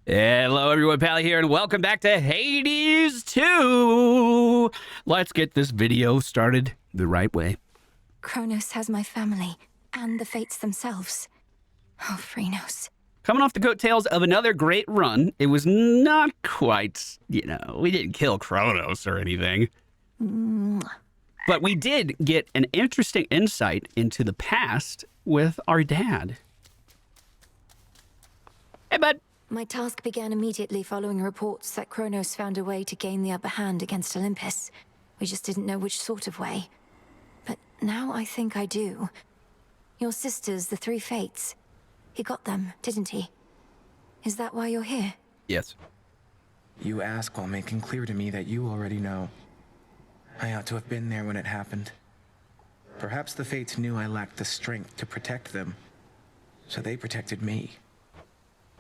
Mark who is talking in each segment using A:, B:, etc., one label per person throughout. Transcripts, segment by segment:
A: Hello everyone, Pally here, and welcome back to Hades 2! Let's get this video started the right way.
B: Chronos has my family, and the fates themselves. Oh, Chronos.
A: Coming off the coattails of another great run, it was not quite, we didn't kill Chronos or anything. But we did get an interesting insight into the past with our dad. Hey, bud.
B: My task began immediately following reports that Chronos found a way to gain the upper hand against Olympus. We just didn't know which sort of way. But now I think I do. Your sisters, the three fates. He got them, didn't he? Is that why you're here?
A: Yes.
C: You ask while making clear to me that you already know. I ought to have been there when it happened. Perhaps the fates knew I lacked the strength to protect them, so they protected me.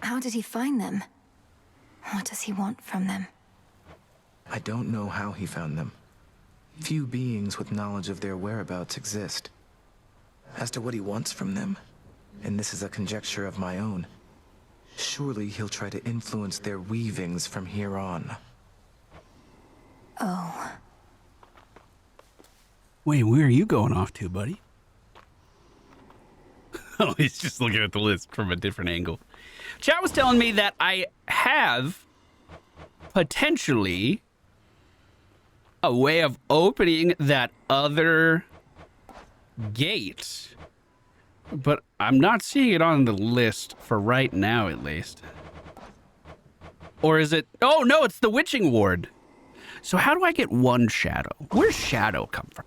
B: How did he find them? What does he want from them?
C: I don't know how he found them. Few beings with knowledge of their whereabouts exist. As to what he wants from them, and this is a conjecture of my own, surely he'll try to influence their weavings from here on.
B: Oh.
A: Wait, where are you going off to, buddy? Oh, he's just looking at the list from a different angle. Chat was telling me that I have potentially a way of opening that other gate, but I'm not seeing it on the list for right now, at least. Or is it? Oh, no, it's the witching ward. So how do I get one shadow? Where's shadow come from?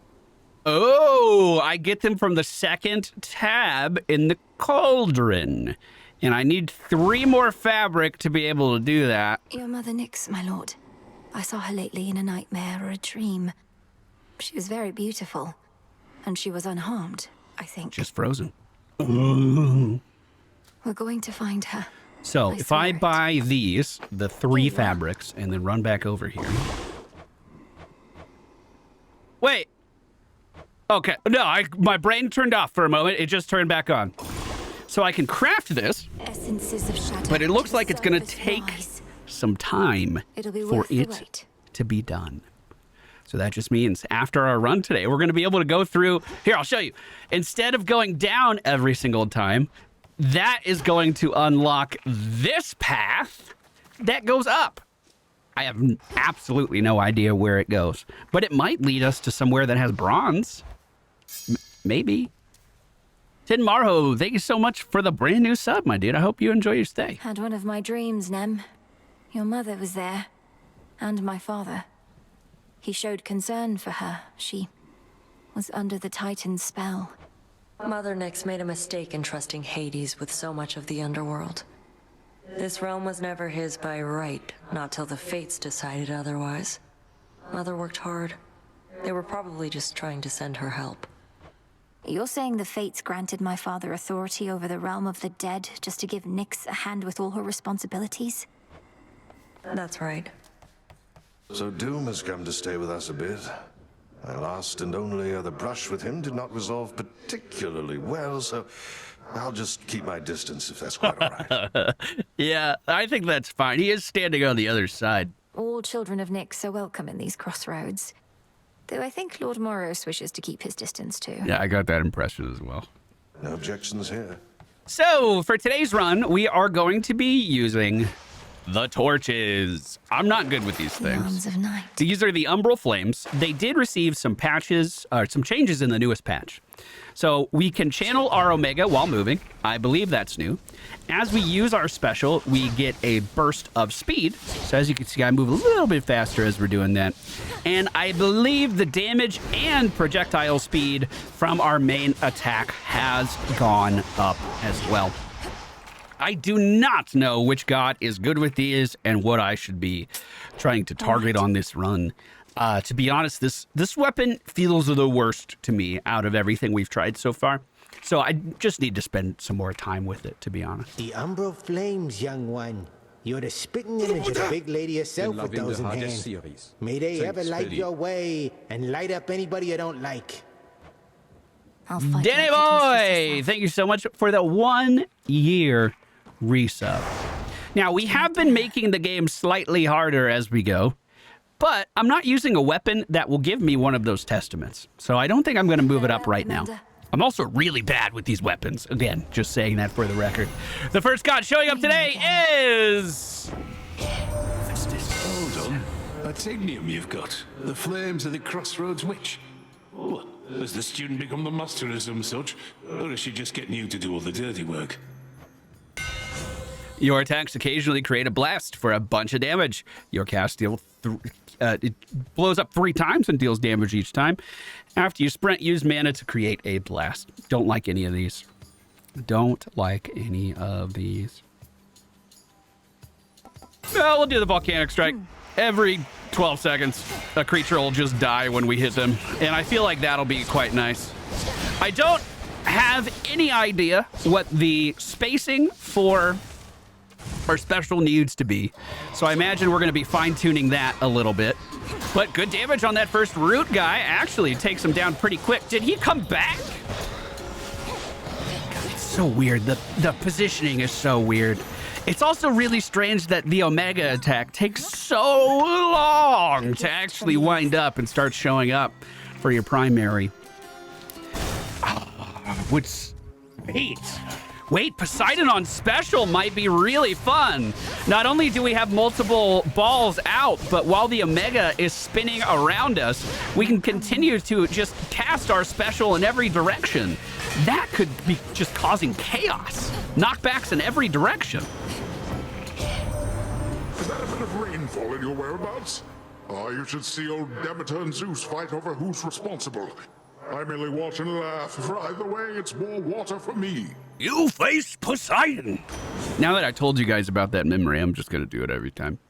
A: Oh, I get them from the second tab in the cauldron. And I need 3 more fabric to be able to do that.
B: Your mother Nyx, my lord. I saw her lately in a nightmare or a dream. She was very beautiful. And she was unharmed, I think.
A: Just frozen.
B: We're going to find her.
A: So if I buy these, the 3 fabrics, and then run back over here. Wait. Okay. No, my brain turned off for a moment. It just turned back on. So I can craft this,
B: Essences of shadow,
A: but it looks like it's going to take some time for it to be done. So that just means after our run today, we're going to be able to go through. Here, I'll show you. Instead of going down every single time, that is going to unlock this path that goes up. I have absolutely no idea where it goes, but it might lead us to somewhere that has bronze. Maybe. Tin Marho, thank you so much for the brand new sub, my dude. I hope you enjoy your stay.
B: Had one of my dreams, Nem. Your mother was there. And my father. He showed concern for her. She was under the Titan's spell.
D: Mother Nyx made a mistake in trusting Hades with so much of the underworld. This realm was never his by right, not till the fates decided otherwise. Mother worked hard. They were probably just trying to send her help.
B: You're saying the fates granted my father authority over the realm of the dead just to give Nyx a hand with all her responsibilities?
D: That's right.
E: So Doom has come to stay with us a bit. My last and only other brush with him did not resolve particularly well, so I'll just keep my distance if that's quite all right.
A: Yeah, I think that's fine. He is standing on the other side.
B: All children of Nyx are welcome in these crossroads. Though I think Lord Moros wishes to keep his distance too.
A: Yeah, I got that impression as well.
E: No objections here.
A: So, for today's run, we are going to be using the torches. I'm not good with these things.
B: Arms of night.
A: These are the Umbral Flames. They did receive some patches, or some changes in the newest patch. So we can channel our Omega while moving. I believe that's new. As we use our special, we get a burst of speed. So as you can see, I move a little bit faster as we're doing that. And I believe the damage and projectile speed from our main attack has gone up as well. I do not know which god is good with these and what I should be trying to target on this run. To be honest, this weapon feels the worst to me out of everything we've tried so far. So I just need to spend some more time with it, to be honest.
F: The Umbral Flames, young one. You're the spitting image of the big lady herself with those in hand. May they ever light your way and light up anybody you don't like.
A: Danny Boy, thank you so much for the 1 year resub. Now, we have been making the game slightly harder as we go, but I'm not using a weapon that will give me one of those testaments. So I don't think I'm going to move it up right now. I'm also really bad with these weapons. Again, just saying that for the record. The first god showing up today is...
G: Hold on. Atinium you've got. The flames of the Crossroads Witch. What? Has the student become the master or some such? Or is she just getting you to do all the dirty work?
A: Your attacks occasionally create a blast for a bunch of damage. Your cast it blows up 3 times and deals damage each time. After you sprint, use mana to create a blast. Don't like any of these. Don't like any of these. Well, we'll do the volcanic strike. Every 12 seconds, a creature will just die when we hit them. And I feel like that'll be quite nice. I don't have any idea what the spacing for our special needs to be. So I imagine we're going to be fine-tuning that a little bit. But good damage on that first root guy. Actually takes him down pretty quick. Did he come back? It's so weird. The positioning is so weird. It's also really strange that the Omega attack takes so long to actually wind up and start showing up for your primary. Wait, Poseidon on special might be really fun. Not only do we have multiple balls out, but while the Omega is spinning around us, we can continue to just cast our special in every direction. That could be just causing chaos. Knockbacks in every direction.
H: Is that a bit of rainfall in your whereabouts? You should see old Demeter and Zeus fight over who's responsible. I merely watch and laugh, for either way, it's more water for me.
A: You face Poseidon. Now that I told you guys about that memory, I'm just going to do it every time.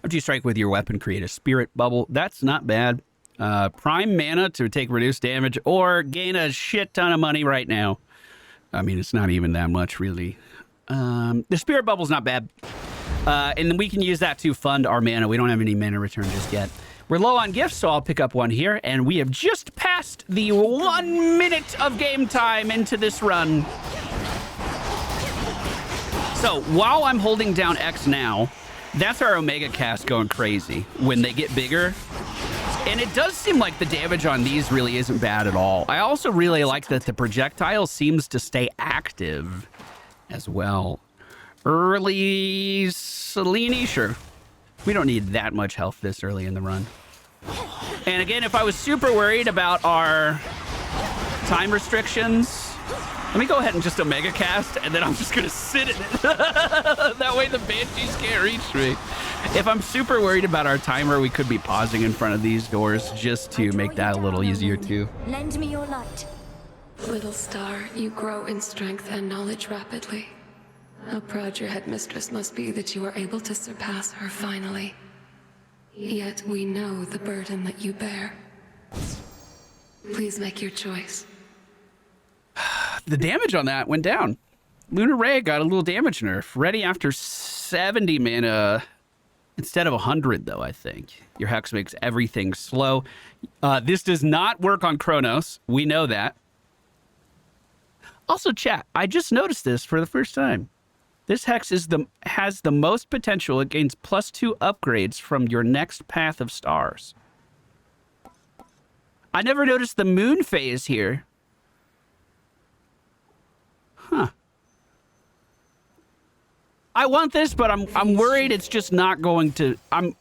A: After you strike with your weapon, create a spirit bubble. That's not bad. Prime mana to take reduced damage or gain a shit ton of money right now. I mean, it's not even that much, really. The spirit bubble's not bad. And we can use that to fund our mana. We don't have any mana return just yet. We're low on gifts, so I'll pick up one here. And we have just passed the 1 minute of game time into this run. So while I'm holding down X now, that's our Omega cast going crazy when they get bigger. And it does seem like the damage on these really isn't bad at all. I also really like that the projectile seems to stay active as well. Early Selene, sure. We don't need that much health this early in the run. And again, if I was super worried about our time restrictions, let me go ahead and just Omega cast, and then I'm just going to sit in it. That way the Banshees can't reach me. If I'm super worried about our timer, we could be pausing in front of these doors just to make that a little easier too.
B: Lend me your light.
I: Little star, you grow in strength and knowledge rapidly. How proud your headmistress must be that you are able to surpass her finally. Yet we know the burden that you bear. Please make your choice.
A: The damage on that went down. Lunar Ray got a little damage nerf. Ready after 70 mana instead of 100, though, I think. Your Hex makes everything slow. This does not work on Chronos. We know that. Also, chat, I just noticed this for the first time. This Hex has the most potential. It gains +2 upgrades from your next path of stars. I never noticed the moon phase here. Huh. I want this, but I'm worried it's just not going to... I'm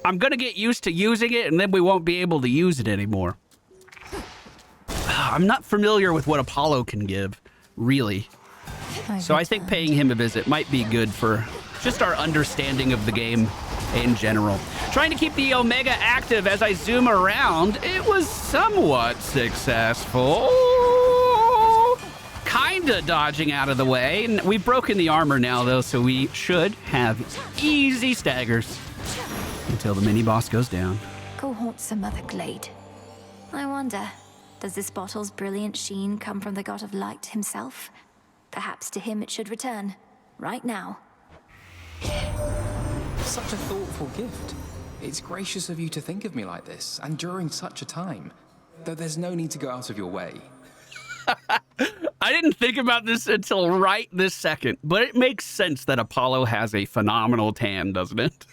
A: going to get used to using it, and then we won't be able to use it anymore. I'm not familiar with what Apollo can give, really. So I think paying him a visit might be good for just our understanding of the game in general. Trying to keep the Omega active as I zoom around, it was somewhat successful. Kinda dodging out of the way. We've broken the armor now, though, so we should have easy staggers until the mini-boss goes down.
B: Go haunt some other glade. I wonder, does this bottle's brilliant sheen come from the god of light himself? Perhaps to him it should return, right now.
J: Such a thoughtful gift. It's gracious of you to think of me like this, and during such a time. Though there's no need to go out of your way.
A: I didn't think about this until right this second, but it makes sense that Apollo has a phenomenal tan, doesn't it?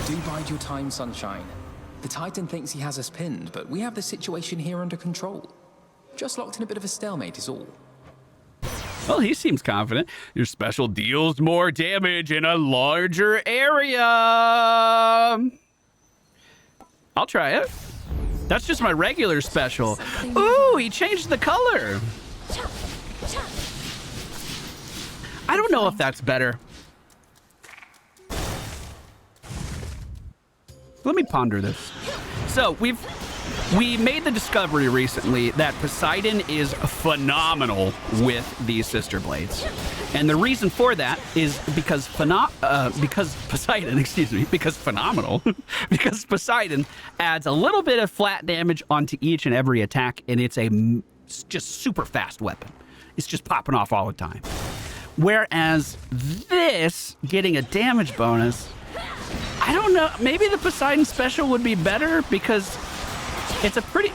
J: Do bide your time, Sunshine. The Titan thinks he has us pinned, but we have the situation here under control. Just locked in a bit of a stalemate is all.
A: Well, he seems confident. Your special deals more damage in a larger area. I'll try it. That's just my regular special. Ooh, he changed the color. I don't know if that's better. Let me ponder this. So we made the discovery recently that Poseidon is phenomenal with these sister blades. And the reason for that is because Poseidon, because phenomenal, because Poseidon adds a little bit of flat damage onto each and every attack, and it's a just super fast weapon. It's just popping off all the time. Whereas this, getting a damage bonus, I don't know, maybe the Poseidon special would be better because it's a pretty,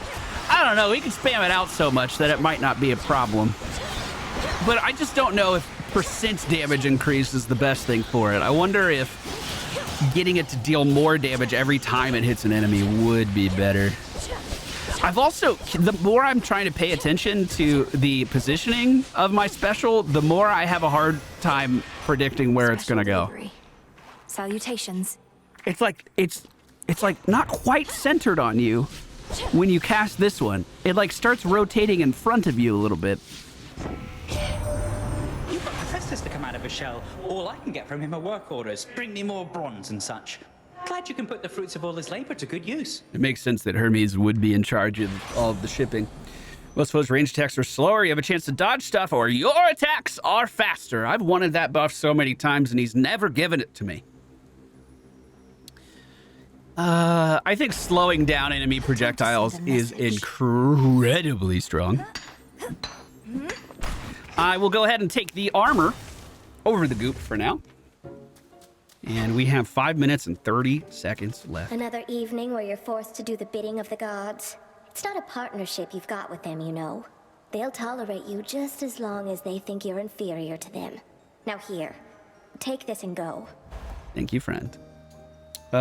A: I don't know, we can spam it out so much that it might not be a problem. But I just don't know if percent damage increase is the best thing for it. I wonder if getting it to deal more damage every time it hits an enemy would be better. I've also, the more I'm trying to pay attention to the positioning of my special, the more I have a hard time predicting where it's gonna go.
B: Salutations.
A: It's like not quite centered on you when you cast this one. It like starts rotating in front of you a little bit.
K: You've got Hephaestus to come out of a shell. All I can get from him are work orders. Bring me more bronze and such. Glad you can put the fruits of all his labor to good use.
A: It makes sense that Hermes would be in charge of all of the shipping. Well, suppose range attacks are slower, you have a chance to dodge stuff, or your attacks are faster. I've wanted that buff so many times, and he's never given it to me. I think slowing down enemy projectiles is incredibly strong. I will go ahead and take the armor over the goop for now. And we have 5 minutes and 30 seconds left.
L: Another evening where you're forced to do the bidding of the gods. It's not a partnership you've got with them, you know. They'll tolerate you just as long as they think you're inferior to them. Now here, take this and go.
A: Thank you, friend. 2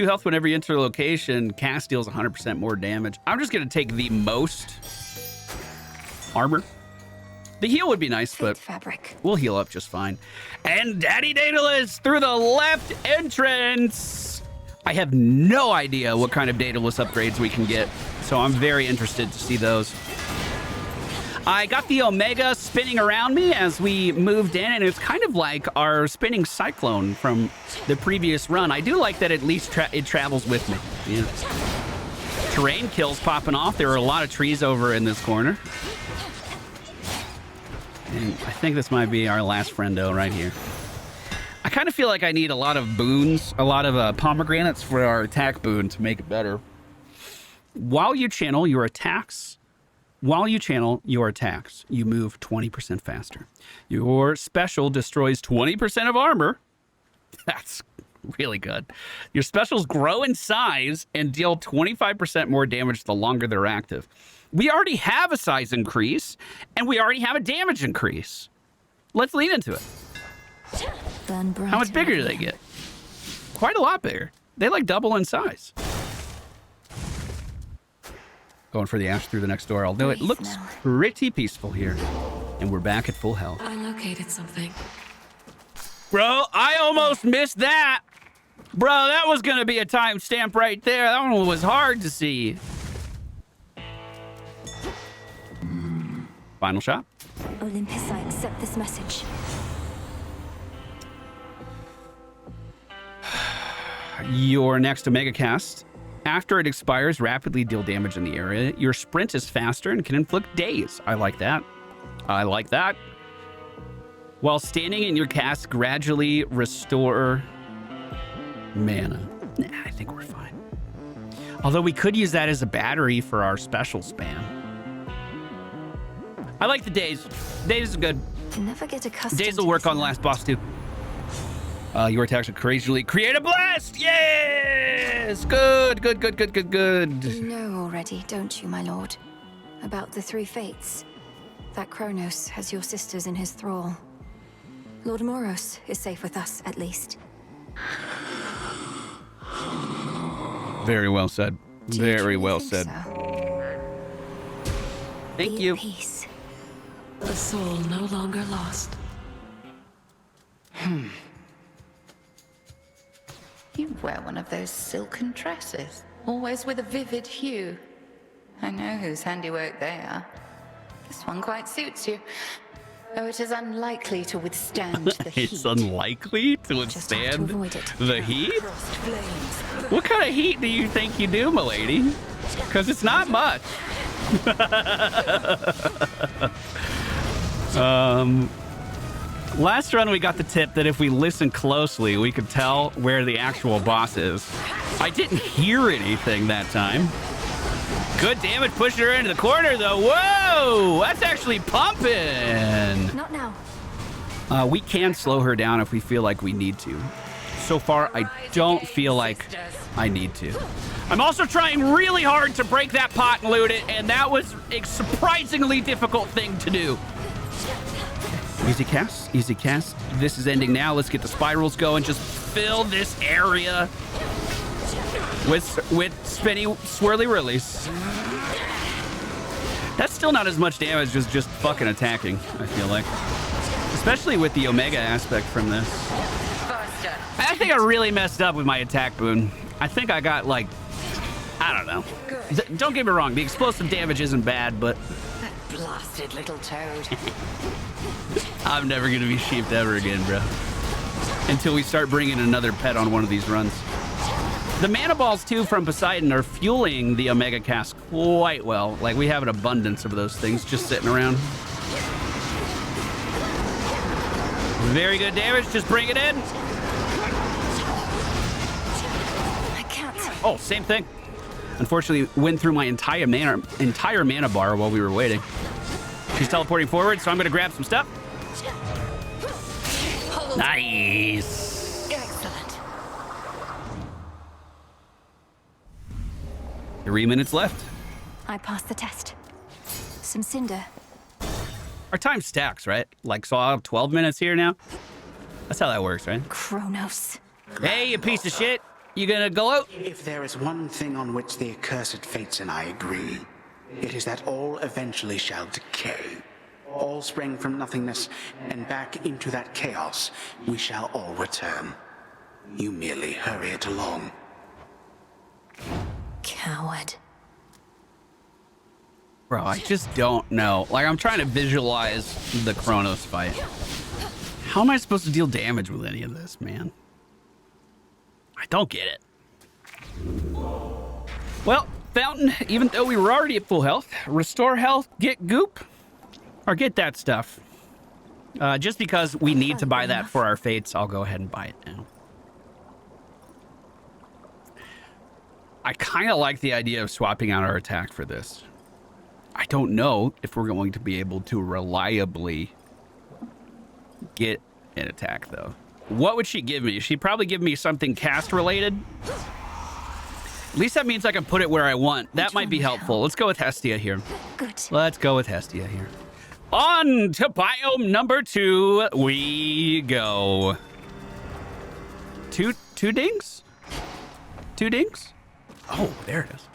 A: health whenever you enter a location. Cast deals 100% more damage. I'm just going to take the most armor. The heal would be nice, but we'll heal up just fine. And Daddy Daedalus through the left entrance. I have no idea what kind of Daedalus upgrades we can get, so I'm very interested to see those. I got the Omega spinning around me as we moved in, and it's kind of like our spinning cyclone from the previous run. I do like that at least it travels with me. Yeah. Terrain kills popping off. There are a lot of trees over in this corner. And I think this might be our last friendo right here. I kind of feel like I need a lot of boons, a lot of pomegranates for our attack boon to make it better. While you channel your attacks, you move 20% faster. Your special destroys 20% of armor. That's really good. Your specials grow in size and deal 25% more damage the longer they're active. We already have a size increase, and we already have a damage increase. Let's lean into it. How much bigger do they get? Quite a lot bigger. They like double in size. Going for the ash through the next door, although it looks pretty peaceful here. And we're back at full health.
I: I located something.
A: Bro, I almost missed that. Bro, that was going to be a timestamp right there. That one was hard to see. Final shot.
B: Olympus, I accept this message.
A: Your next Omega cast. After it expires, rapidly deal damage in the area. Your sprint is faster and can inflict daze. I like that. I like that. While standing in your cast, gradually restore mana. Nah, I think we're fine. Although we could use that as a battery for our special spam. I like the daze. Daze is good.
B: Never get accustomed.
A: Daze will work on the last boss too. Your attacks occasionally create a blast. Yes! Good, good, good, good, good, good.
B: You know already, don't you, my lord? About the three fates. That Chronos has your sisters in his thrall. Lord Moros is safe with us, at least.
A: Very well said. Very well said.
B: So?
A: Thank you.
B: Peace.
I: A soul no longer lost.
M: You wear one of those silken dresses, always with a vivid hue. I know whose handiwork they are. This one quite suits you, though it is unlikely to withstand the heat.
A: It's unlikely to withstand the heat? What kind of heat do you think you do, milady? Because it's not much. Last run we got the tip that if we listen closely, we could tell where the actual boss is. I didn't hear anything that time. Good damage pushing her into the corner, though. Whoa! That's actually pumping!
B: Not now.
A: We can slow her down if we feel like we need to. So far, I don't feel like I need to. I'm also trying really hard to break that pot and loot it, and that was a surprisingly difficult thing to do. Easy cast, easy cast. This is ending now. Let's get the spirals going. Just fill this area with spinny, swirly release. That's still not as much damage as just fucking attacking, I feel like. Especially with the Omega aspect from this. I think I really messed up with my attack boon. I think I got, like, I don't know. Don't get me wrong, the explosive damage isn't bad, but...
M: That blasted little toad.
A: I'm never going to be sheeped ever again, bro. Until we start bringing another pet on one of these runs. The mana balls, too, from Poseidon are fueling the Omega cast quite well. Like, we have an abundance of those things just sitting around. Very good damage. Just bring it in.
B: I can't.
A: Oh, same thing. Unfortunately, went through my entire mana bar while we were waiting. She's teleporting forward, so I'm going to grab some stuff. Nice.
B: Excellent.
A: 3 minutes left.
B: I passed the test. Some cinder.
A: Our time stacks, right? Like, so I'll have 12 minutes here now? That's how that works, right?
B: Chronos.
A: Hey, you piece of shit. You gonna gloat?
N: If there is one thing on which the accursed fates and I agree, it is that all eventually shall decay. All sprang from nothingness, and back into that chaos we shall all return. You merely hurry it along.
B: Coward.
A: Bro, I just don't know. Like, I'm trying to visualize the Chronos fight. How am I supposed to deal damage with any of this, man? I don't get it. Well, Fountain, even though we were already at full health, restore health, get goop, or get that stuff. Just because we need to buy that for our fates, I'll go ahead and buy it now. I kind of like the idea of swapping out our attack for this. I don't know if we're going to be able to reliably get an attack, though. What would she give me? She'd probably give me something cast-related. At least that means I can put it where I want. That might be helpful. Let's go with Hestia here.
B: Good.
A: Let's go with Hestia here. On to biome number 2 we go. Two dings? 2 dings? Oh, there it is.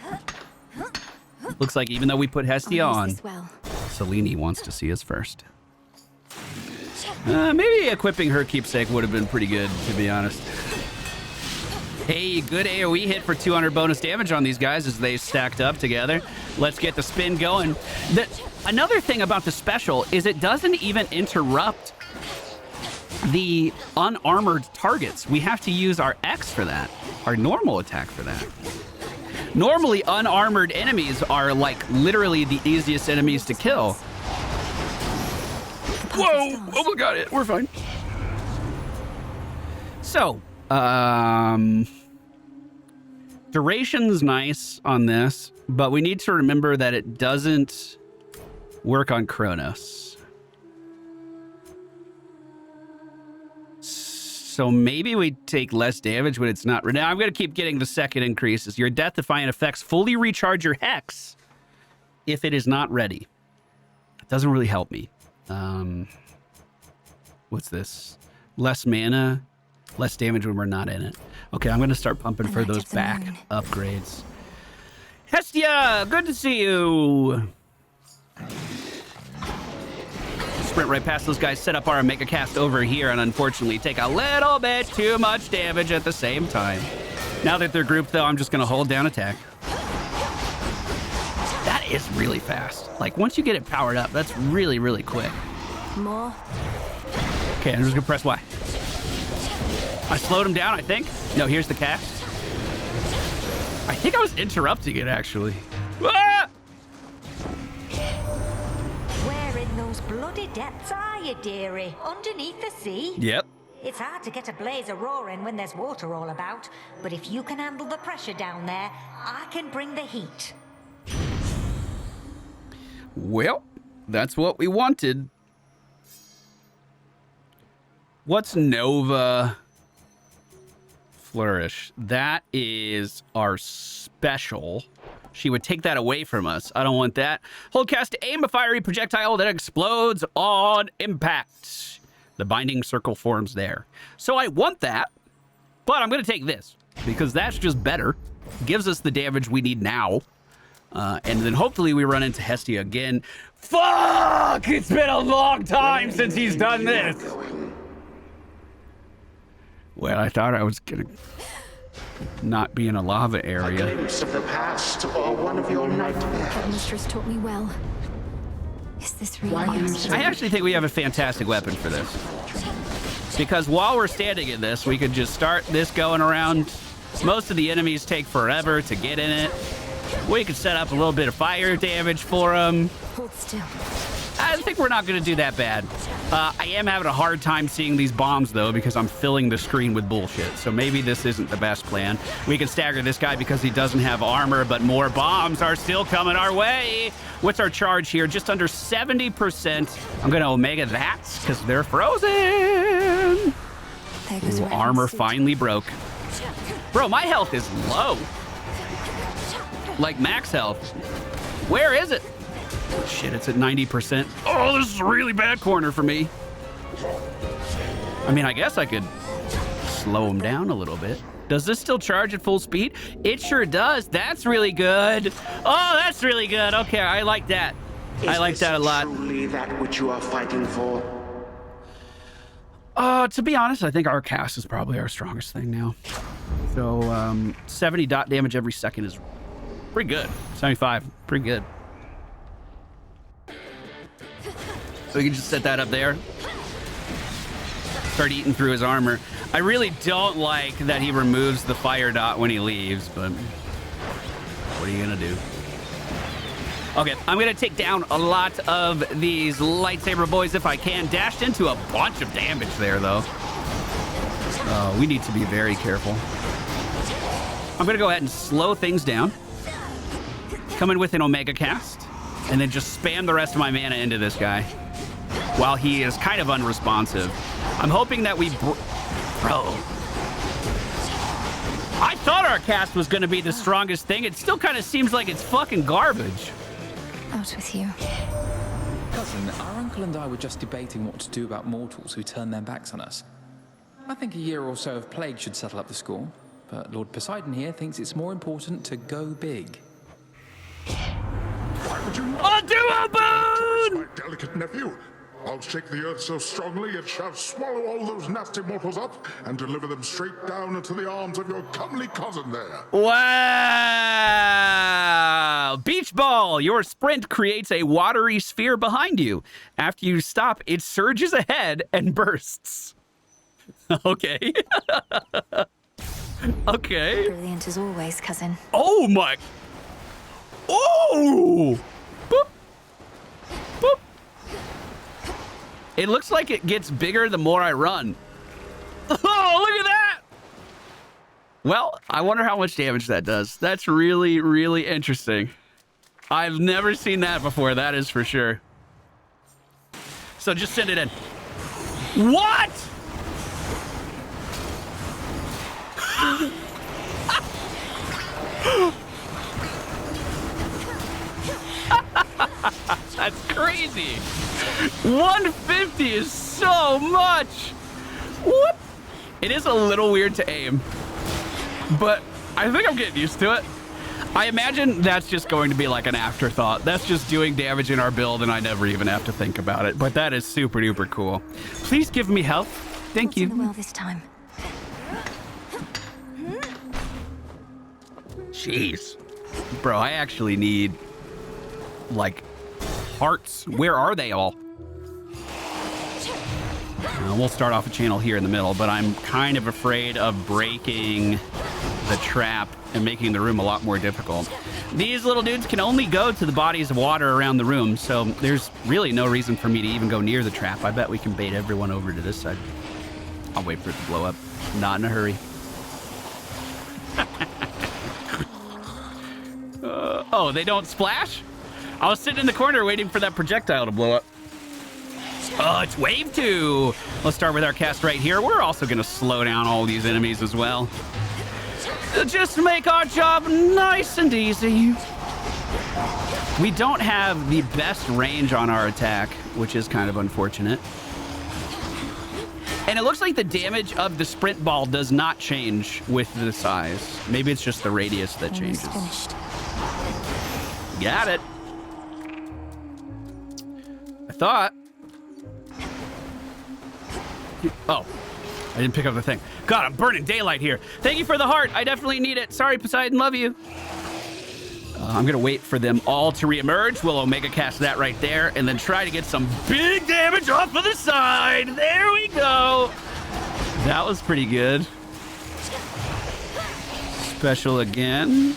A: Looks like even though we put Hestia on, Selene wants to see us first. Maybe equipping her keepsake would have been pretty good, to be honest. Hey, good AoE hit for 200 bonus damage on these guys as they stacked up together. Let's get the spin going. Another thing about the special is it doesn't even interrupt the unarmored targets. We have to use our X for that, our normal attack for that. Normally, unarmored enemies are, like, literally the easiest enemies to kill. Whoa! Oh my god, we're fine. So, duration's nice on this, but we need to remember that it doesn't work on Chronos. So maybe we take less damage when it's not... Now I'm going to keep getting the second increases. Your death-defying effects fully recharge your hex if it is not ready. It doesn't really help me. What's this? Less mana, less damage when we're not in it. Okay, I'm going to start pumping for those back upgrades. Hestia, good to see you. Sprint right past those guys, set up our Omega Cast over here, and unfortunately take a little bit too much damage at the same time. Now that they're grouped, though, I'm just going to hold down attack. That is really fast. Like, once you get it powered up, that's really, really quick.
B: More.
A: Okay, I'm just going to press Y. I slowed him down, I think. No, here's the cast. I think I was interrupting it, actually. Ah!
O: Where in those bloody depths are you, dearie? Underneath the sea?
A: Yep.
O: It's hard to get a blaze a roaring when there's water all about, but if you can handle the pressure down there, I can bring the heat.
A: Well, that's what we wanted. What's Nova Flourish? That is our special. She would take that away from us. I don't want that. Hold cast to aim a fiery projectile that explodes on impact. The binding circle forms there. So I want that, but I'm going to take this because that's just better. Gives us the damage we need now. And then hopefully we run into Hestia again. Fuck! It's been a long time since he's done this. Well, I thought I was gonna not be in a lava area.
N: A glimpse of the past or one of your nightmares.
B: Headmistress taught me well. Is this really yours?
A: I actually think we have a fantastic weapon for this. Because while we're standing in this, we could just start this going around. Most of the enemies take forever to get in it. We could set up a little bit of fire damage for them.
B: Hold still.
A: I think we're not going to do that bad. I am having a hard time seeing these bombs, though, because I'm filling the screen with bullshit. So maybe this isn't the best plan. We can stagger this guy because he doesn't have armor, but more bombs are still coming our way. What's our charge here? Just under 70%. I'm going to Omega that because they're frozen. Ooh, armor finally broke. Bro, my health is low. Like max health. Where is it? Shit, it's at 90%. Oh, this is a really bad corner for me. I mean, I guess I could slow him down a little bit. Does this still charge at full speed? It sure does. That's really good. Oh, that's really good. Okay, I like that. I like that a lot.
N: Is truly that which you are fighting for?
A: To be honest, I think our cast is probably our strongest thing now. So, 70 dot damage every second is pretty good. 75, pretty good. So we can just set that up there. Start eating through his armor. I really don't like that he removes the fire dot when he leaves, but what are you gonna do? Okay, I'm gonna take down a lot of these lightsaber boys if I can. Dashed into a bunch of damage there, though. We need to be very careful. I'm gonna go ahead and slow things down. Come in with an Omega cast, and then just spam the rest of my mana into this guy while he is kind of unresponsive. I'm hoping that we... Bro. I thought our cast was going to be the strongest thing. It still kind of seems like it's fucking garbage.
B: Out with you.
J: Cousin, our uncle and I were just debating what to do about mortals who turn their backs on us. I think a year or so of plague should settle up the score, but Lord Poseidon here thinks it's more important to go big.
H: Why would you not?
A: A duo boon!
H: My delicate nephew. I'll shake the earth so strongly it shall swallow all those nasty mortals up and deliver them straight down into the arms of your comely cousin there.
A: Wow! Beach ball! Your sprint creates a watery sphere behind you. After you stop, it surges ahead and bursts. Okay. Okay.
B: Brilliant as always, cousin.
A: Oh my... Oh! Boop. Boop. It looks like it gets bigger the more I run. Oh, look at that! Well, I wonder how much damage that does. That's really, really interesting. I've never seen that before, that is for sure. So just send it in. What? That's crazy. 150 is so much. Whoop. It is a little weird to aim, but I think I'm getting used to it. I imagine that's just going to be like an afterthought. That's just doing damage in our build and I never even have to think about it. But that is super duper cool. Please give me help. Thank you.
B: What's in the well this time?
A: Jeez. Bro, I actually need like hearts. Where are they all? We'll start off a channel here in the middle, but I'm kind of afraid of breaking the trap and making the room a lot more difficult. These little dudes can only go to the bodies of water around the room, so there's really no reason for me to even go near the trap. I bet we can bait everyone over to this side. I'll wait for it to blow up. Not in a hurry. Oh, they don't splash? I was sitting in the corner waiting for that projectile to blow up. Oh, it's wave 2. Let's start with our cast right here. We're also going to slow down all these enemies as well. Just to make our job nice and easy. We don't have the best range on our attack, which is kind of unfortunate. And it looks like the damage of the sprint ball does not change with the size. Maybe it's just the radius that changes. Got it. I thought. Oh, I didn't pick up the thing. God, I'm burning daylight here. Thank you for the heart. I definitely need it. Sorry, Poseidon. Love you. I'm going to wait for them all to reemerge. We'll Omega cast that right there and then try to get some big damage off of the side. There we go. That was pretty good. Special again.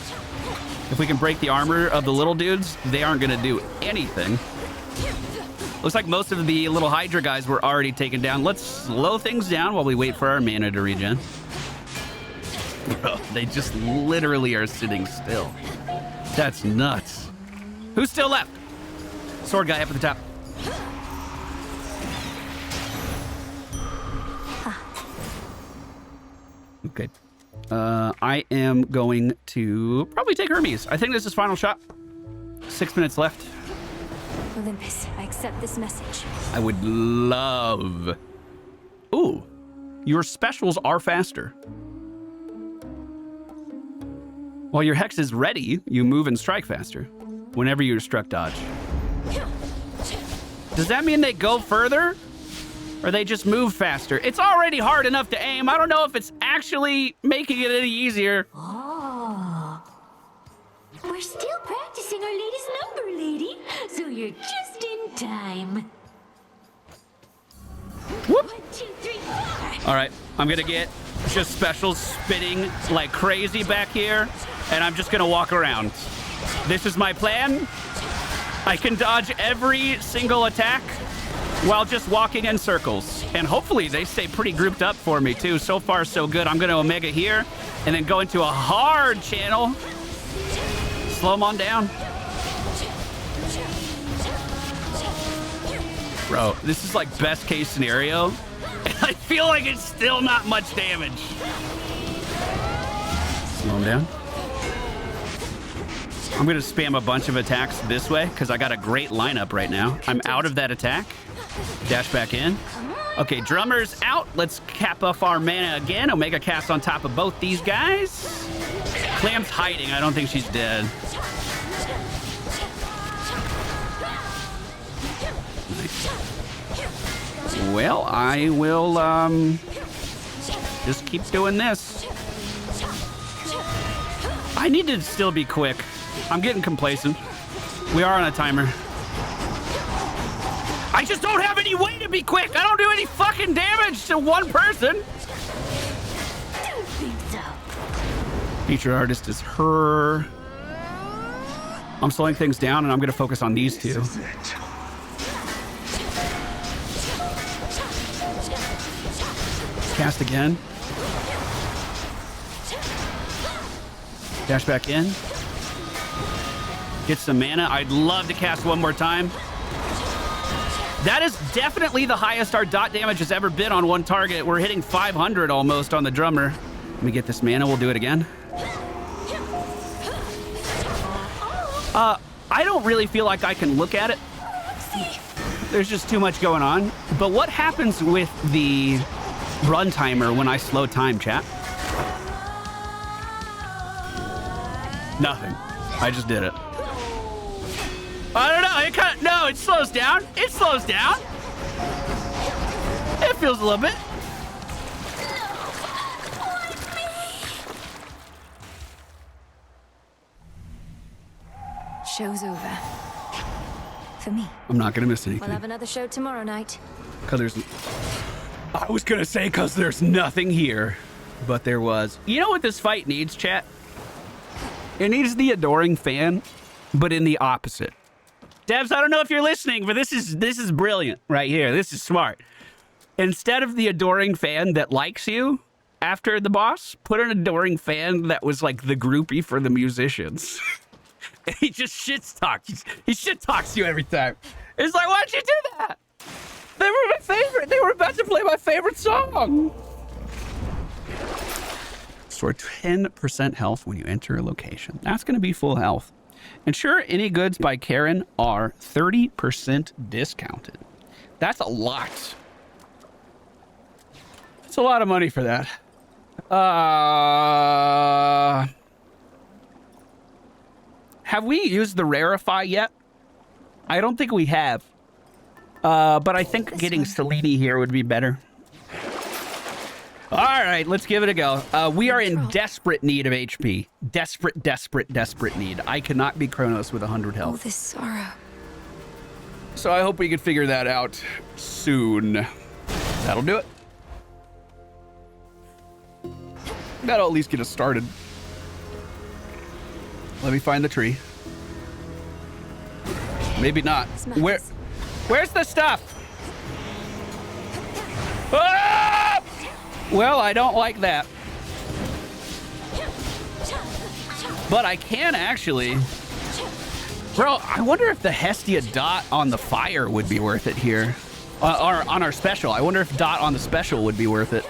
A: If we can break the armor of the little dudes, they aren't going to do anything. Looks like most of the little Hydra guys were already taken down. Let's slow things down while we wait for our mana to regen. Bro, they just literally are sitting still. That's nuts. Who's still left? Sword guy up at the top. Okay. I am going to probably take Hermes. I think this is final shot. 6 minutes left.
B: Olympus, I accept this message.
A: I would love... Ooh, your specials are faster. While your hex is ready, you move and strike faster whenever you're struck dodge. Does that mean they go further? Or they just move faster? It's already hard enough to aim. I don't know if it's actually making it any easier.
P: Oh. We're still practicing our latest number, lady. So you're just in time.
A: Whoop.
P: 1, 2, 3, 4.
A: All right, I'm gonna get just specials spinning like crazy back here, and I'm just gonna walk around. This is my plan. I can dodge every single attack while just walking in circles. And hopefully they stay pretty grouped up for me too. So far, so good. I'm gonna Omega here and then go into a hard channel. Slow them on down. Bro, this is like best case scenario. And I feel like it's still not much damage. Slow them down. I'm gonna spam a bunch of attacks this way because I got a great lineup right now. I'm out of that attack. Dash back in. Okay, drummer's out. Let's cap off our mana again. Omega cast on top of both these guys. Clam's hiding. I don't think she's dead. Nice. Well, I will just keep doing this. I need to still be quick. I'm getting complacent. We are on a timer. I just don't have any way to be quick. I don't do any fucking damage to one person.
P: Don't think so.
A: Featured artist is her. I'm slowing things down and I'm going to focus on these two. Cast again. Dash back in. Get some mana. I'd love to cast one more time. That is definitely the highest our dot damage has ever been on one target. We're hitting 500 almost on the drummer. Let me get this mana. We'll do it again. I don't really feel like I can look at it. There's just too much going on. But what happens with the run timer when I slow time, chat? Nothing. I just did it. I don't know. It kind of, no, it slows down. It slows down. It feels a little bit.
B: Show's over. For me.
A: I'm not gonna miss anything.
B: We'll have another show tomorrow night.
A: Cause there's, I was gonna say cause there's nothing here, but there was. You know what this fight needs, chat? It needs the adoring fan, but in the opposite. Devs, I don't know if you're listening, but this is brilliant right here. This is smart. Instead of the adoring fan that likes you after the boss, put an adoring fan that was like the groupie for the musicians. And he just shit talks. He shit talks you every time. It's like, why'd you do that? They were my favorite. They were about to play my favorite song. Store 10% health when you enter a location. That's going to be full health. Ensure any goods by Karen are 30% discounted. That's a lot. That's a lot of money for that. Have we used the rarify yet? I don't think we have. But I think getting Selene here would be better. All right, let's give it a go. We are in desperate need of HP. Desperate, desperate, desperate need. I cannot be Chronos with 100 health.
B: All this sorrow.
A: So I hope we can figure that out soon. That'll do it. That'll at least get us started. Let me find the tree. Maybe not. Where's the stuff? Ah! Well, I don't like that. But I can actually... Bro, I wonder if the Hestia dot on the fire would be worth it here. Or on our special. I wonder if dot on the special would be worth it.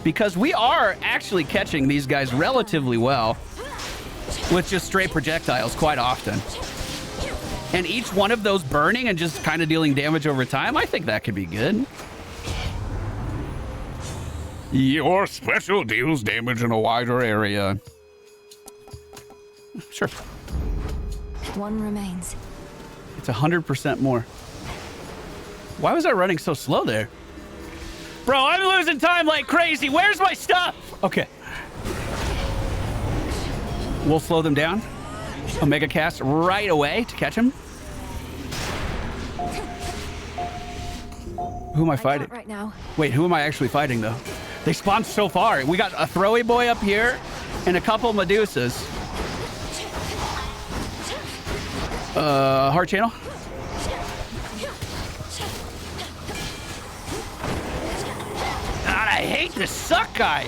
A: Because we are actually catching these guys relatively well with just straight projectiles quite often. And each one of those burning and just kind of dealing damage over time, I think that could be good. Your special deals damage in a wider area. Sure.
B: One remains.
A: It's 100% more. Why was I running so slow there? Bro, I'm losing time like crazy. Where's my stuff? Okay. We'll slow them down. Omega cast right away to catch him. Who am I fighting?
B: Right now.
A: Wait, who am I actually fighting though? They spawned so far. We got a throwy boy up here and a couple Medusas. Heart channel. God, I hate this suck guy.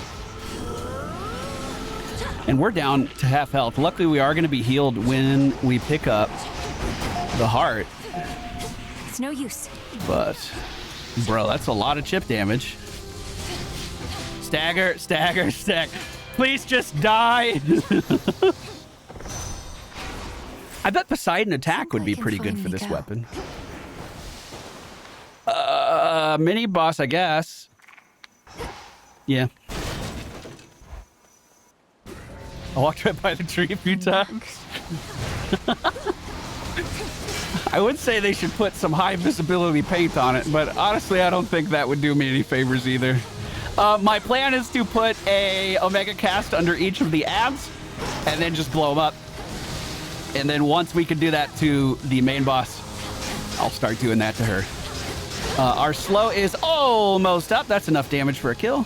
A: And we're down to half health. Luckily, we are going to be healed when we pick up the heart.
B: It's no use.
A: But, bro, that's a lot of chip damage. Stagger, stagger, stagger. Please just die. I bet Poseidon attack would be pretty good for this weapon. Mini boss, I guess. Yeah. I walked right by the tree a few times. I would say they should put some high visibility paint on it, but honestly, I don't think that would do me any favors either. My plan is to put a Omega cast under each of the abs and then just blow them up. And then once we can do that to the main boss, I'll start doing that to her. Our slow is almost up. That's enough damage for a kill.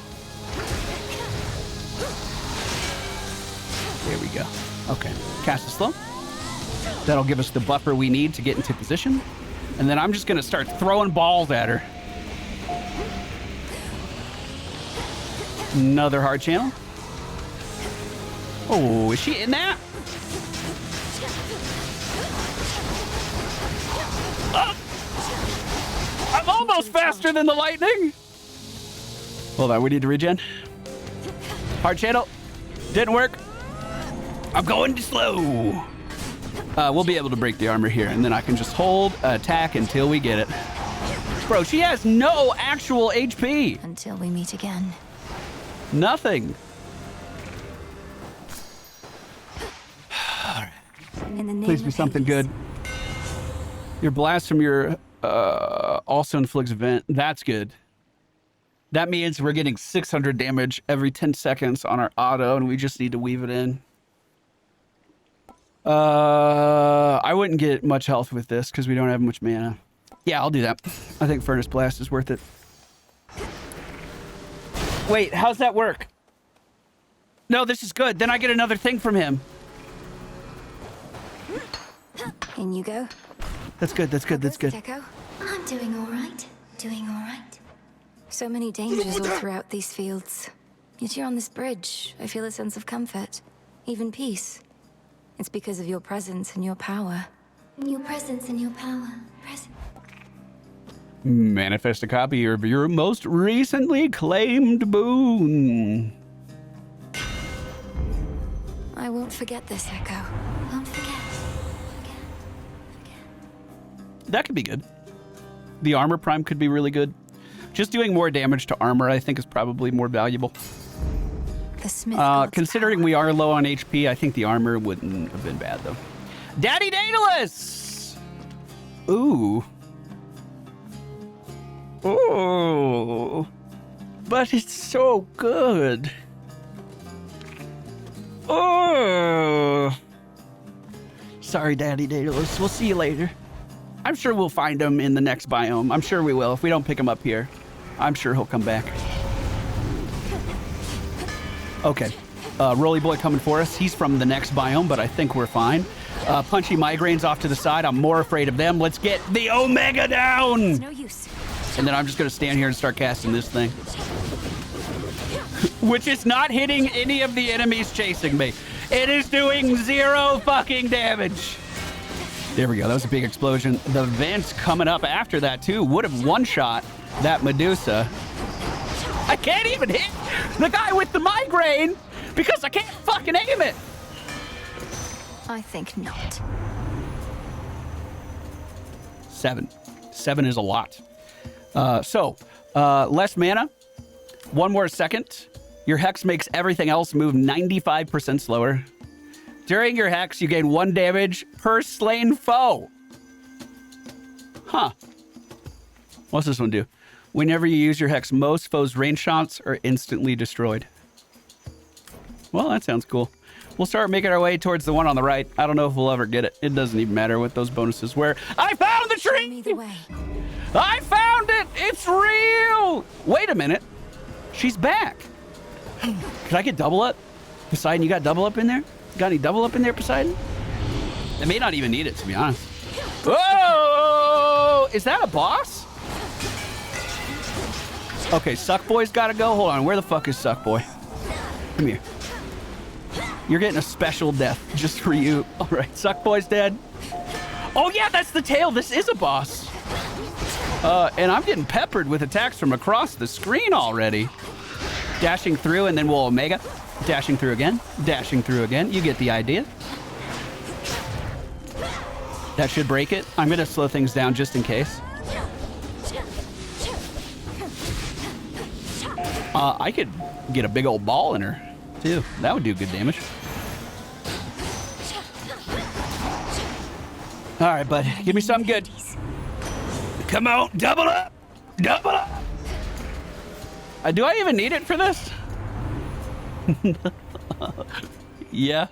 A: There we go. Okay, cast a slow. That'll give us the buffer we need to get into position. And then I'm just gonna start throwing balls at her. Another hard channel. Oh, is she in that? I'm almost faster than the lightning. Hold on, we need to regen. Hard channel. Didn't work. I'm going slow. We'll be able to break the armor here, and then I can just hold attack until we get it. Bro, she has no actual HP.
B: Until we meet again.
A: Nothing.
B: In the name
A: Please be something good. Your blast from your also inflicts vent. That's good. That means we're getting 600 damage every 10 seconds on our auto, and we just need to weave it in. I wouldn't get much health with this because we don't have much mana. Yeah, I'll do that. I think Furnace Blast is worth it. Wait, how's that work? No, this is good. Then I get another thing from him.
B: In you go.
A: That's good, that's good, that's good.
B: Echo.
P: I'm doing all right. Doing all right.
B: So many dangers all throughout these fields. Yet you're on this bridge. I feel a sense of comfort. Even peace. It's because of your presence and your power.
P: Your presence and your power.
A: Manifest a copy of your most recently claimed boon.
B: I won't forget this, Echo.
P: Won't forget.
A: That could be good. The armor prime could be really good. Just doing more damage to armor, I think, is probably more valuable.
B: The Smith
A: considering we are low on HP, I think the armor wouldn't have been bad, though. Daddy Daedalus! Ooh. Oh. But it's so good. Oh. Sorry, Daddy Daedalus. We'll see you later. I'm sure we'll find him in the next biome. I'm sure we will. If we don't pick him up here, I'm sure he'll come back. Okay. Rolly Boy coming for us. He's from the next biome, but I think we're fine. Punchy Migraines off to the side. I'm more afraid of them. Let's get the Omega down!
B: It's no use.
A: And then I'm just going to stand here and start casting this thing. Which is not hitting any of the enemies chasing me. It is doing 0 fucking damage. There we go. That was a big explosion. The vent coming up after that, too, would have one-shot that Medusa. I can't even hit the guy with the migraine because I can't fucking aim it.
B: I think not.
A: 7. 7 is a lot. Less mana. 1 more second. Your Hex makes everything else move 95% slower. During your Hex, you gain 1 damage per slain foe. Huh. What's this one do? Whenever you use your Hex, most foes' range shots are instantly destroyed. Well, that sounds cool. We'll start making our way towards the one on the right. I don't know if we'll ever get it. It doesn't even matter what those bonuses were. I found the tree! I found it! It's real! Wait a minute. She's back. Could I get double up? Poseidon, you got double up in there? Got any double up in there, Poseidon? I may not even need it, to be honest. Whoa! Is that a boss? Okay, Suckboy's gotta go. Hold on, where the fuck is Suckboy? Come here. You're getting a special death just for you. All right, Suckboy's dead. Oh yeah, that's the tail. This is a boss. And I'm getting peppered with attacks from across the screen already. Dashing through, and then we'll Omega. Dashing through again. Dashing through again. You get the idea. That should break it. I'm gonna slow things down just in case. I could get a big old ball in her, too. That would do good damage. All right, bud. Give me something good. Come on. Double up. Double up. Do I even need it for this? Yeah.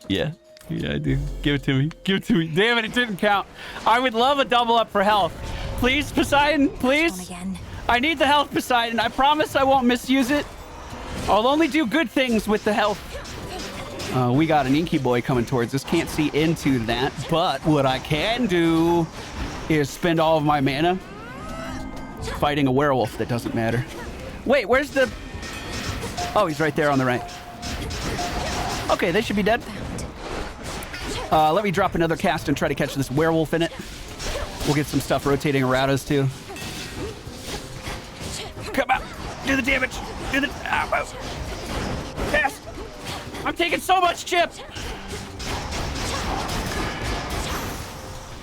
A: Yeah. Yeah, I do. Give it to me. Give it to me. Damn it, it didn't count. I would love a double up for health. Please, Poseidon, please. I need the health, Poseidon. I promise I won't misuse it. I'll only do good things with the health. We got an Inky Boy coming towards us. Can't see into that, but what I can do is spend all of my mana fighting a werewolf that doesn't matter. Wait, where's the... Oh, he's right there on the right. Okay, they should be dead. Let me drop another cast and try to catch this werewolf in it. We'll get some stuff rotating around us, too. Come out. Do the damage. Do the... Cast. I'm taking so much chip.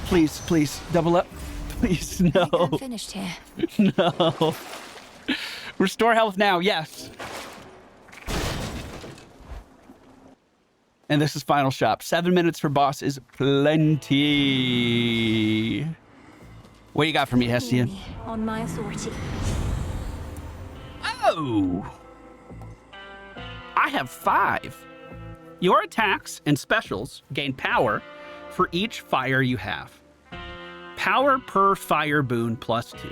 A: Please, please, double up. Please, no.
B: I think I'm finished here.
A: No. Restore health now, yes. And this is final shop. 7 minutes for boss is plenty. What do you got for me, Hestian?
B: On my authority.
A: Oh! I have 5. Your attacks and specials gain power for each fire you have. Power per fire boon plus 2.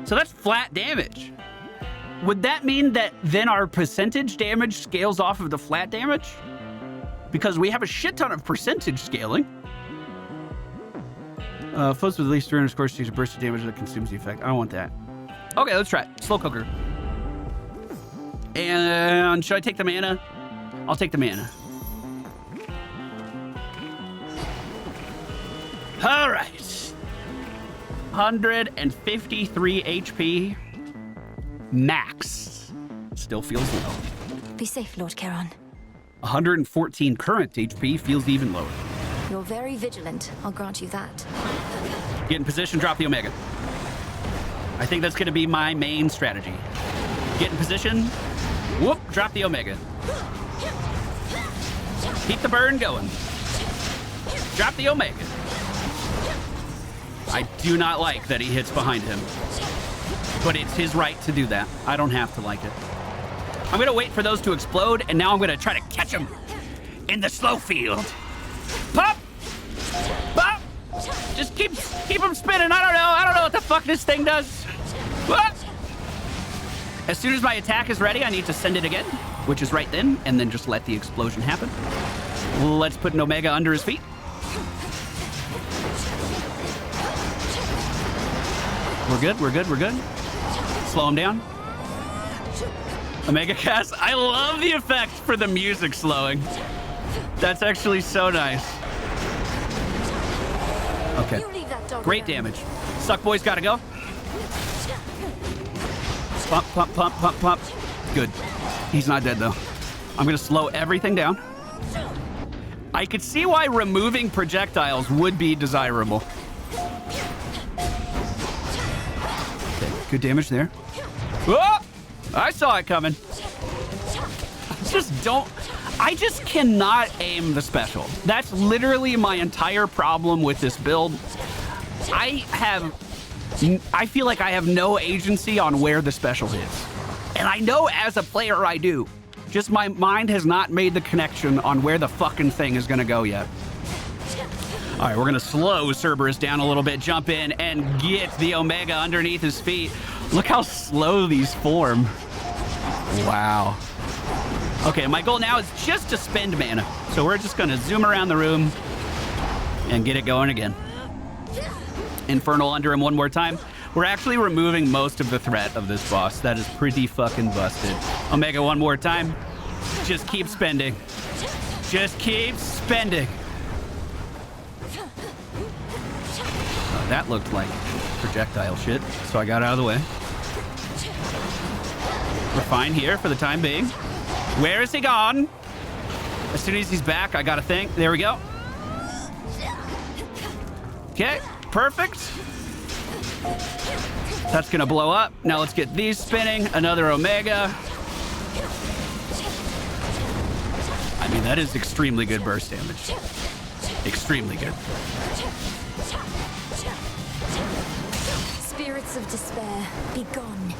A: So that's flat damage. Would that mean that then our percentage damage scales off of the flat damage? Because we have a shit ton of percentage scaling. Foes with at least 300 scores takes a burst of damage that consumes the effect. I don't want that. Okay, let's try it. Slow cooker. And should I take the mana? I'll take the mana. All right. 153 HP. Max. Still feels low.
B: Be safe, Lord Charon.
A: 114 current HP feels even lower.
B: You're very vigilant. I'll grant you that.
A: Get in position, drop the Omega. I think that's going to be my main strategy. Get in position. Whoop, drop the Omega. Keep the burn going. Drop the Omega. I do not like that he hits behind him. But it's his right to do that. I don't have to like it. I'm going to wait for those to explode, and now I'm going to try to catch them in the slow field. Pop! Pop! Just keep them spinning. I don't know what the fuck this thing does. What? As soon as my attack is ready, I need to send it again, which is right then, and then just let the explosion happen. Let's put an Omega under his feet. We're good, we're good, we're good. Slow him down. Omega cast. I love the effect for the music slowing. That's actually so nice. Okay. Great damage. Suck boy's gotta go. Pump, pump, pump, pump, pump. Good. He's not dead though. I'm gonna slow everything down. I could see why removing projectiles would be desirable. Okay, good damage there. Whoa! I saw it coming. I just cannot aim the special. That's literally my entire problem with this build. I feel like I have no agency on where the special is. And I know as a player I do. Just my mind has not made the connection on where the fucking thing is gonna go yet. All right, we're gonna slow Cerberus down a little bit, jump in, and get the Omega underneath his feet. Look how slow these form. Wow. Okay, my goal now is just to spend mana. So we're just gonna zoom around the room and get it going again. Infernal under him one more time. We're actually removing most of the threat of this boss. That is pretty fucking busted. Omega one more time. Just keep spending. Just keep spending. That looked like projectile shit, so I got out of the way. We're fine here for the time being. Where is he gone? As soon as he's back, I gotta think. There we go. Okay, perfect. That's gonna blow up. Now let's get these spinning. Another Omega. I mean, that is extremely good burst damage. Extremely good.
B: Spirits of despair, be gone.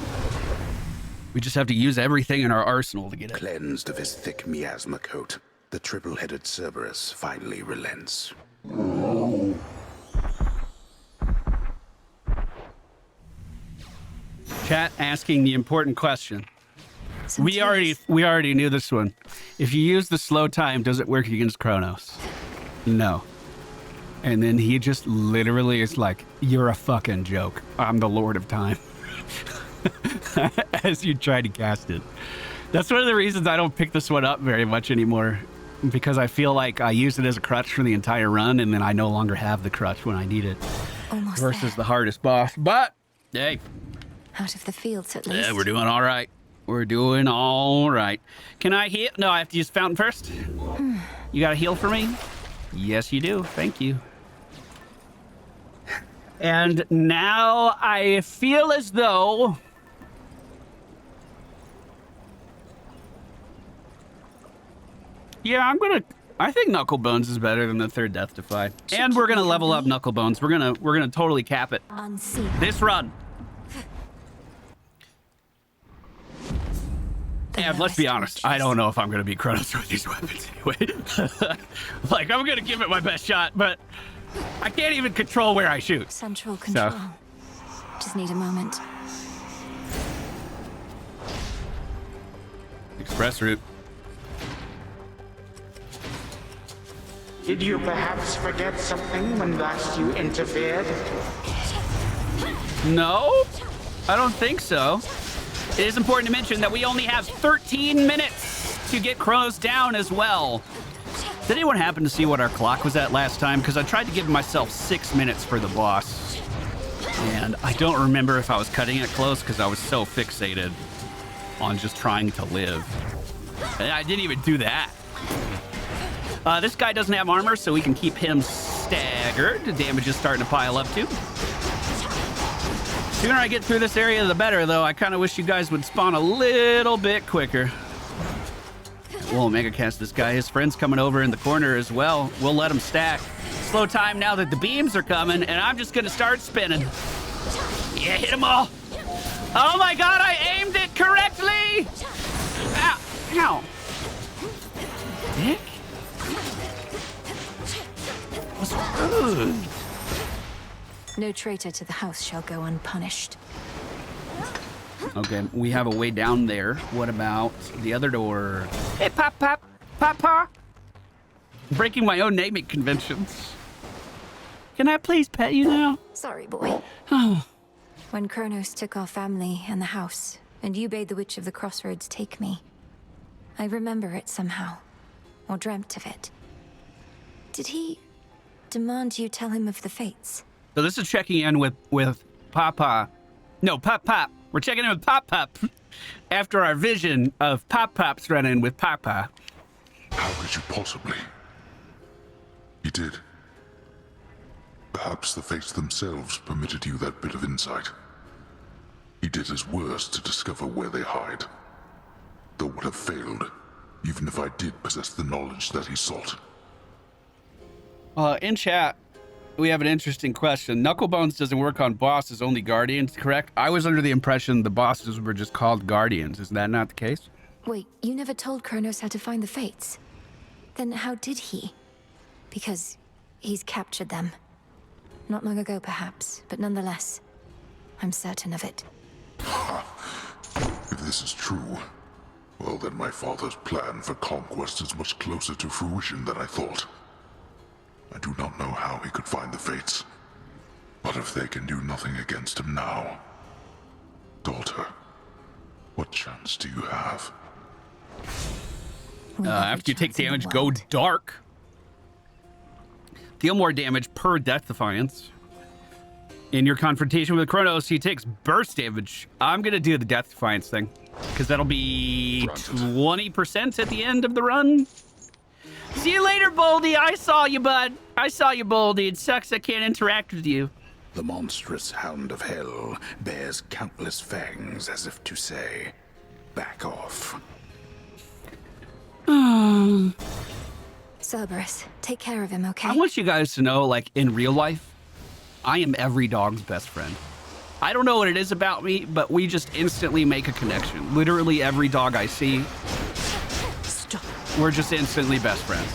A: We just have to use everything in our arsenal to get it.
Q: Cleansed of his thick miasma coat, the triple-headed Cerberus finally relents.
A: Chat asking the important question. We already knew this one. If you use the slow time, does it work against Chronos? No. And then he just literally is like, you're a fucking joke. I'm the Lord of Time. As you try to cast it. That's one of the reasons I don't pick this one up very much anymore. Because I feel like I use it as a crutch for the entire run, and then I no longer have the crutch when I need it.
B: Almost
A: versus
B: there.
A: the hardest boss. But, hey.
B: Out of the fields at least.
A: Yeah, we're doing all right. We're doing all right. Can I heal? No, I have to use fountain first. You got a heal for me? Yes, you do. Thank you. And now I feel as though... Yeah, I think Knucklebones is better than the third Death Defy. And we're gonna level up Knucklebones. We're gonna totally cap it. This run. And let's be honest, I don't know if I'm gonna beat Chronos with these weapons anyway. Like, I'm gonna give it my best shot, but I can't even control where I shoot.
B: Central control. Just need a moment.
A: Express route.
N: Did you perhaps forget something when last you interfered?
A: No, I don't think so. It is important to mention that we only have 13 minutes to get Chronos down as well. Did anyone happen to see what our clock was at last time? Because I tried to give myself 6 minutes for the boss. And I don't remember if I was cutting it close because I was so fixated on just trying to live. And I didn't even do that. This guy doesn't have armor, so we can keep him staggered. The damage is starting to pile up too. The sooner I get through this area, the better, though. I kind of wish you guys would spawn a little bit quicker. We'll Omega cast this guy. His friend's coming over in the corner as well. We'll let him stack. Slow time now that the beams are coming, and I'm just going to start spinning. Yeah, hit them all. Oh my god, I aimed it correctly! Ow. Ow. Dick? What's good?
B: No traitor to the house shall go unpunished.
A: Okay, we have a way down there. What about the other door? Hey, Pop, Pop, Papa. Breaking my own naming conventions. Can I please pet you now?
B: Sorry, boy.
A: Oh.
B: When Chronos took our family and the house, and you bade the Witch of the Crossroads take me, I remember it somehow, or dreamt of it. Did he demand you tell him of the fates?
A: So this is checking in with Papa. No, Pop Pop. We're checking in with Pop Pop after our vision of Pop Pop's run-in with Papa.
H: How could you possibly? He did. Perhaps the fates themselves permitted you that bit of insight. He did his worst to discover where they hide. Though would have failed, even if I did possess the knowledge that he sought.
A: In chat, we have an interesting question. Knucklebones doesn't work on bosses, only guardians, correct? I was under the impression the bosses were just called guardians. Is that not the case?
B: Wait, you never told Chronos how to find the fates. Then how did he? Because he's captured them. Not long ago, perhaps, but nonetheless, I'm certain of it.
H: If this is true, well then my father's plan for conquest is much closer to fruition than I thought. I do not know how he could find the fates, but if they can do nothing against him now, daughter, what chance do you have?
A: After you take damage, go dark. Deal more damage per Death Defiance. In your confrontation with Chronos, he takes burst damage. I'm going to do the Death Defiance thing, because that'll be 20% at the end of the run. See you later, Boldy. I saw you, bud. I saw you, Boldy. It sucks I can't interact with you.
Q: The monstrous hound of hell bears countless fangs as if to say, back off.
B: Cerberus, take care of him, okay?
A: I want you guys to know, like, in real life, I am every dog's best friend. I don't know what it is about me, but we just instantly make a connection. Literally every dog I see, we're just instantly best friends.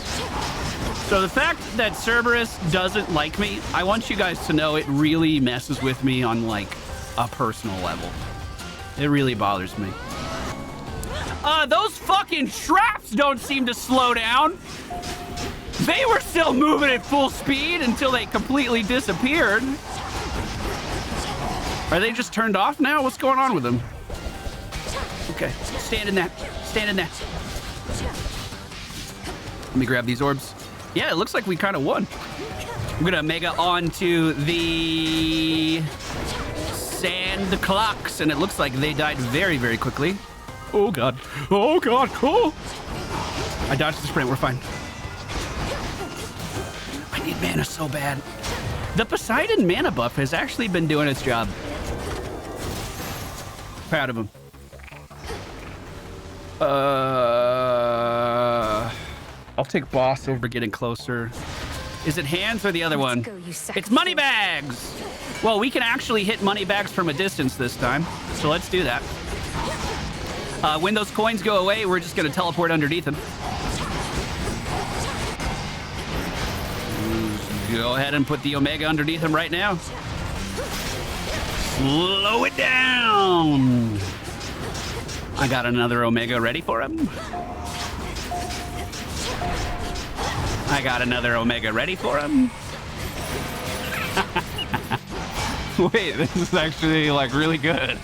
A: So the fact that Cerberus doesn't like me, I want you guys to know it really messes with me on, like, a personal level. It really bothers me. Those fucking traps don't seem to slow down. They were still moving at full speed until they completely disappeared. Are they just turned off now? What's going on with them? Okay, stand in that. Stand in that. Let me grab these orbs. Yeah, it looks like we kind of won. I'm gonna mega onto the sand clocks, and it looks like they died very, very quickly. Oh god. Oh god. Oh! I dodged the sprint. We're fine. need mana so bad. The Poseidon mana buff has actually been doing its job. Proud of him. I'll take boss over getting closer. Is it hands or the other one? It's money bags! Well, we can actually hit money bags from a distance this time, so let's do that. When those coins go away, we're just gonna teleport underneath them. Go ahead and put the Omega underneath him right now. Slow it down! I got another Omega ready for him. I got another Omega ready for him. Wait, this is actually like really good.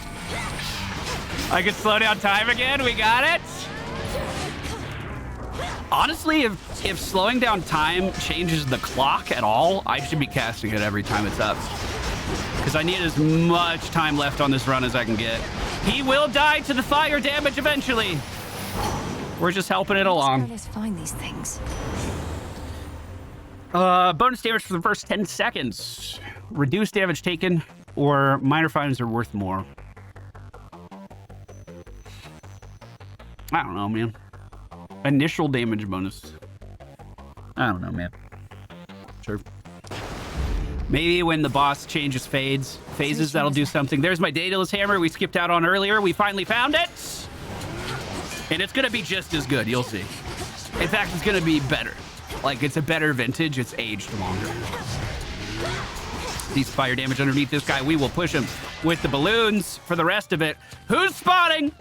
A: I can slow down time again. We got it. Honestly, if slowing down time changes the clock at all, I should be casting it every time it's up. Because I need as much time left on this run as I can get. He will die to the fire damage eventually. We're just helping it along.
B: Let's find these things.
A: Bonus damage for the first 10 seconds. Reduced damage taken or minor fines are worth more. I don't know, man. Initial damage bonus. I don't know, man. Sure. Maybe when the boss changes phases, that'll do something. There's my Daedalus hammer we skipped out on earlier. We finally found it. And it's going to be just as good. You'll see. In fact, it's going to be better. Like, it's a better vintage. It's aged longer. These fire damage underneath this guy. We will push him with the balloons for the rest of it. Who's spotting?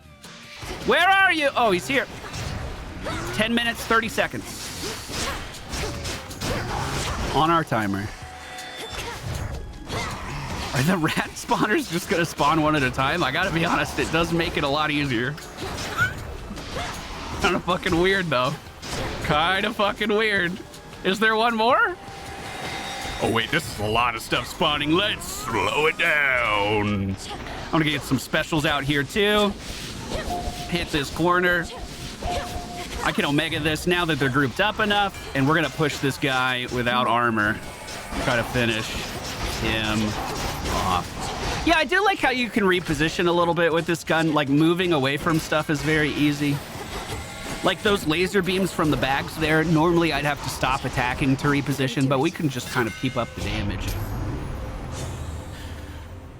A: Where are you? Oh, he's here. 10 minutes, 30 seconds. On our timer. Are the rat spawners just gonna spawn one at a time? I gotta be honest, it does make it a lot easier. Kinda fucking weird though. Kinda fucking weird. Is there one more? Oh wait, this is a lot of stuff spawning. Let's slow it down. I'm gonna get some specials out here too. Hit this corner. I can Omega this now that they're grouped up enough, and we're gonna push this guy without armor. Try to finish him off. Yeah, I do like how you can reposition a little bit with this gun. Like, moving away from stuff is very easy. Like those laser beams from the bags there, normally I'd have to stop attacking to reposition, but we can just kind of keep up the damage.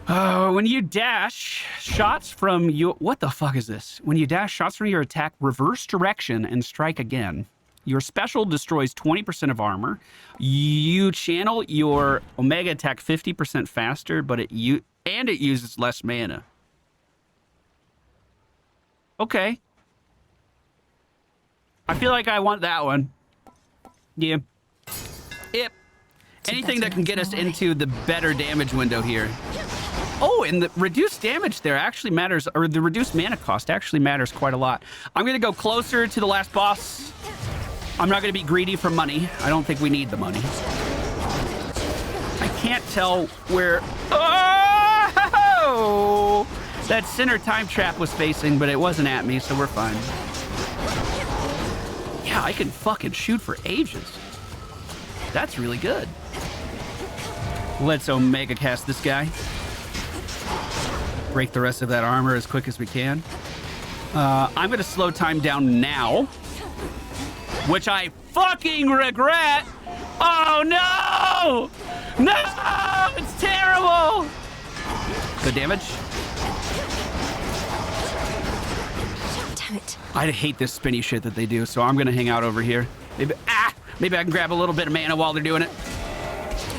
A: When you dash, shots from your... What the fuck is this? When you dash, shots from your attack reverse direction and strike again. Your special destroys 20% of armor. You channel your Omega attack 50% faster, but it uses less mana. Okay. I feel like I want that one. Yeah. Yep. Anything that can get us into the better damage window here. Oh, and the reduced damage there actually matters, or the reduced mana cost actually matters quite a lot. I'm going to go closer to the last boss. I'm not going to be greedy for money. I don't think we need the money. I can't tell where... Oh! That center time trap was facing, but it wasn't at me, so we're fine. Yeah, I can fucking shoot for ages. That's really good. Let's Omega cast this guy. Break the rest of that armor as quick as we can. I'm going to slow time down now, which I fucking regret. Oh, no! No! It's terrible! Good damage.
B: Damn it.
A: I hate this spinny shit that they do, so I'm going to hang out over here. Maybe I can grab a little bit of mana while they're doing it.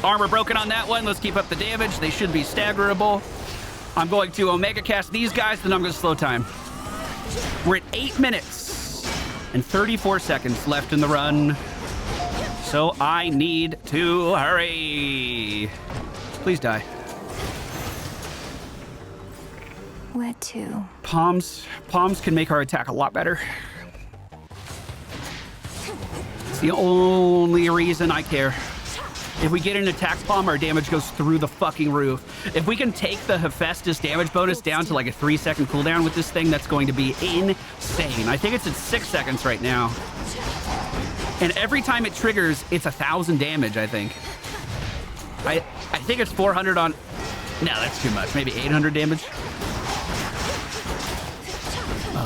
A: Armor broken on that one. Let's keep up the damage. They should be staggerable. I'm going to Omega cast these guys, then I'm going to slow time. We're at 8 minutes and 34 seconds left in the run. So I need to hurry. Please die.
B: Where to?
A: Palms can make our attack a lot better. It's the only reason I care. If we get an attack palm, our damage goes through the fucking roof. If we can take the Hephaestus damage bonus down to like a 3-second cooldown with this thing, that's going to be insane. I think it's at 6 seconds right now. And every time it triggers, it's 1,000 damage, I think. I think it's 400 on... No, that's too much. Maybe 800 damage.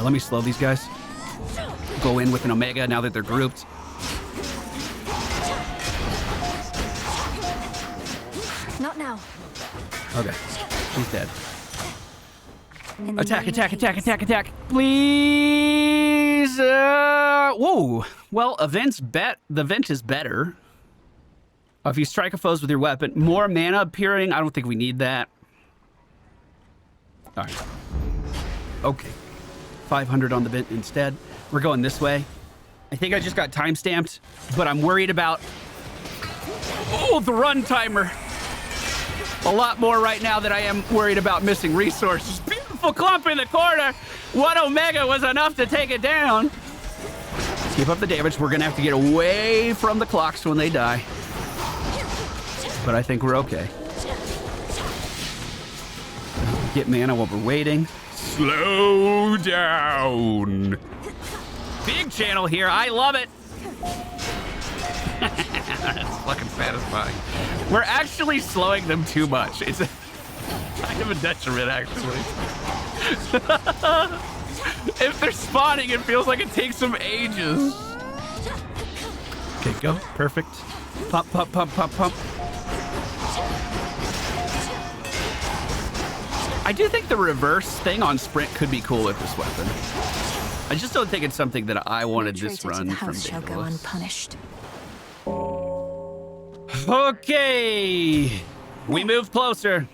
A: Let me slow these guys. Go in with an Omega now that they're grouped.
B: Not now.
A: Okay. He's dead. Attack, attack, attack, attack, attack. Please. Whoa. Well, the vent is better. If you strike a foes with your weapon, more mana appearing. I don't think we need that. All right. Okay. 500 on the vent instead. We're going this way. I think I just got time stamped, but I'm worried about... Oh, the run timer. A lot more right now than I am worried about missing resources. Beautiful clump in the corner. One Omega was enough to take it down. Keep up the damage. We're going to have to get away from the clocks when they die. But I think we're okay. Get mana while we're waiting. Slow down. Big channel here. I love it. That's fucking satisfying. We're actually slowing them too much. It's kind of a detriment, actually. If they're spawning, it feels like it takes them ages. Okay, go. Perfect. Pump, pump, pump, pump, pump. I do think the reverse thing on sprint could be cool with this weapon. I just don't think it's something that I wanted this run from
B: shall go unpunished.
A: Okay, we move closer.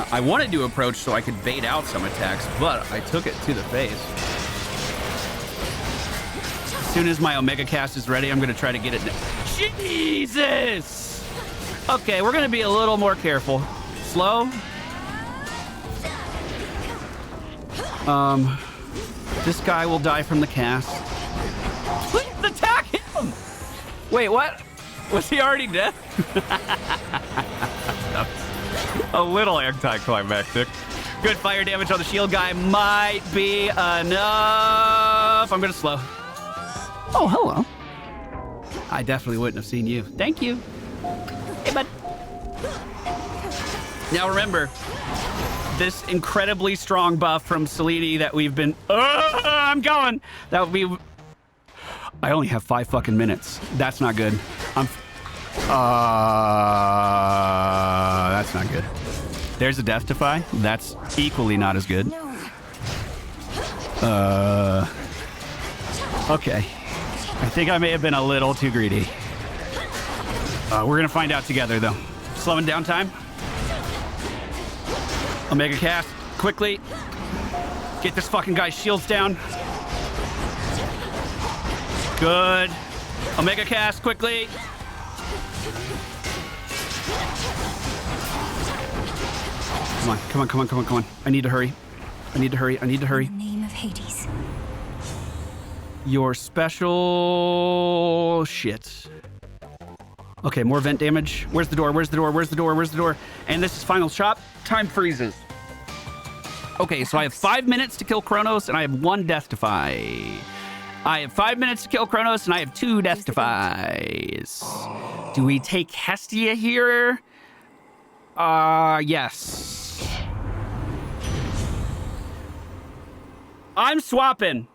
A: I wanted to approach so I could bait out some attacks, but I took it to the face. As soon as my Omega cast is ready, I'm going to try to get it. Jesus! Okay, we're going to be a little more careful. Slow. This guy will die from the cast. Please attack him! Wait, what? Was he already dead? A little anticlimactic. Good fire damage on the shield guy might be enough. I'm gonna slow. Oh, hello. I definitely wouldn't have seen you. Thank you. Hey, bud. Now remember, this incredibly strong buff from Selene that we've been... I'm going! That would be... I only have 5 fucking minutes. That's not good. That's not good. There's a death defy. That's equally not as good. Okay. I think I may have been a little too greedy. We're gonna find out together, though. Slowing down time. Omega cast, quickly. Get this fucking guy's shields down. Good. Omega cast, quickly. Come on, come on, come on, come on, come on. I need to hurry. I need to hurry, I need to hurry.
B: In the name of Hades.
A: Your special... shit. Okay, more vent damage. Where's the door? Where's the door? Where's the door? Where's the door? And this is final shot. Time freezes. Okay, so I have 5 minutes to kill Chronos, and I have 1 death defy. I have 5 minutes to kill Chronos, and I have 2 death defies. Do we take Hestia here? Yes. I'm swapping.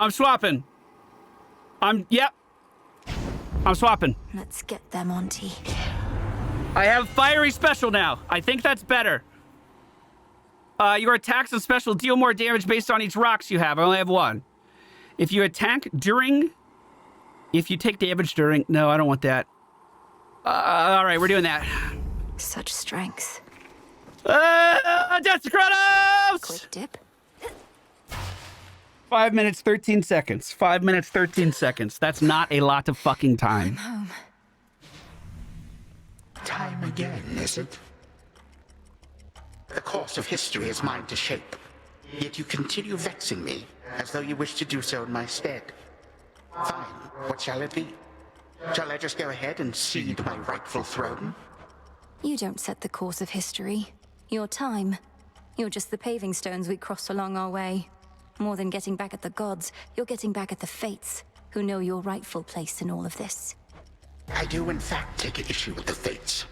A: I'm swapping. Yep. I'm swapping.
B: Let's get them, Auntie.
A: I have fiery special now. I think that's better. Your attacks and special deal more damage based on each rocks you have. I only have 1. If you attack during... If you take damage during... No, I don't want that. All right, we're doing that.
B: Such strength.
A: Death to Chronos!
B: Quick dip.
A: 5 minutes, 13 seconds. 5 minutes, 13 seconds. That's not a lot of fucking time.
B: I'm home.
N: Time again, is it? The course of history is mine to shape. Yet you continue vexing me, as though you wish to do so in my stead. Fine, what shall it be? Shall I just go ahead and cede my rightful throne?
B: You don't set the course of history. Your time. You're just the paving stones we cross along our way. More than getting back at the gods, you're getting back at the fates, who know your rightful place in all of this.
N: I do in fact take issue with the fates.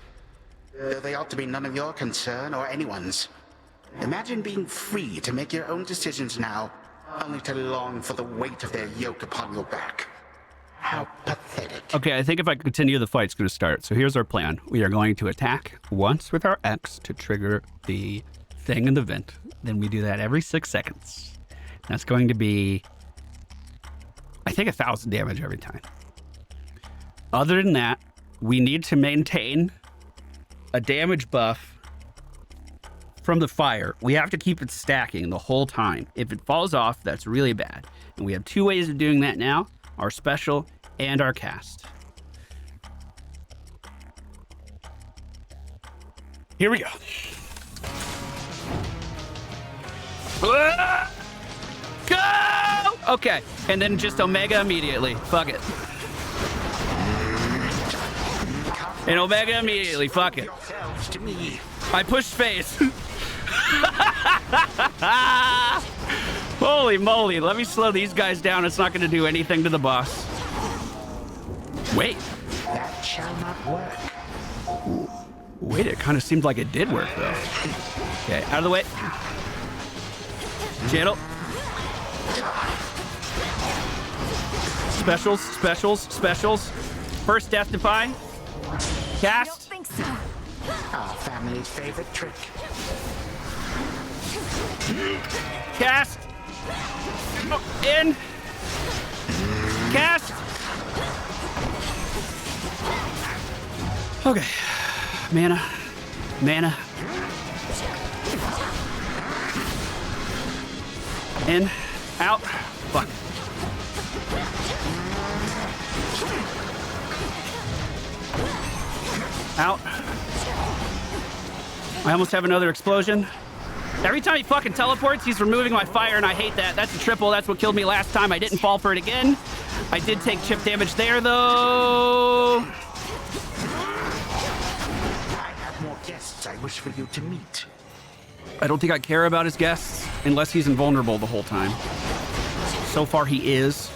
N: Though they ought to be none of your concern or anyone's. Imagine being free to make your own decisions now, only to long for the weight of their yoke upon your back. How pathetic.
A: Okay, I think if I continue, the fight's going to start. So here's our plan. We are going to attack once with our X to trigger the thing in the vent. Then we do that every 6 seconds. That's going to be, I think, 1,000 damage every time. Other than that, we need to maintain a damage buff from the fire. We have to keep it stacking the whole time. If it falls off, that's really bad. And we have 2 ways of doing that now. Our special and our cast. Here we go. Go! Okay, and then just Omega immediately. Fuck it. And Omega immediately. Fuck it. I pushed face. Holy moly, let me slow these guys down. It's not going to do anything to the boss. Wait.
N: That shall not work.
A: Wait, it kind of seemed like it did work, though. Okay, out of the way. Channel. Specials, specials, specials. First death defy. Cast.
B: I don't think so.
N: Our family's favorite trick.
A: Cast. In. Cast. Okay. Mana. Mana. In. Out. Fuck. Out. I almost have another explosion. Every time he fucking teleports, he's removing my fire, and I hate that. That's a triple. That's what killed me last time. I didn't fall for it again. I did take chip damage there, though.
N: I have more guests I wish for you to meet.
A: I don't think I care about his guests unless he's invulnerable the whole time. So far, he is.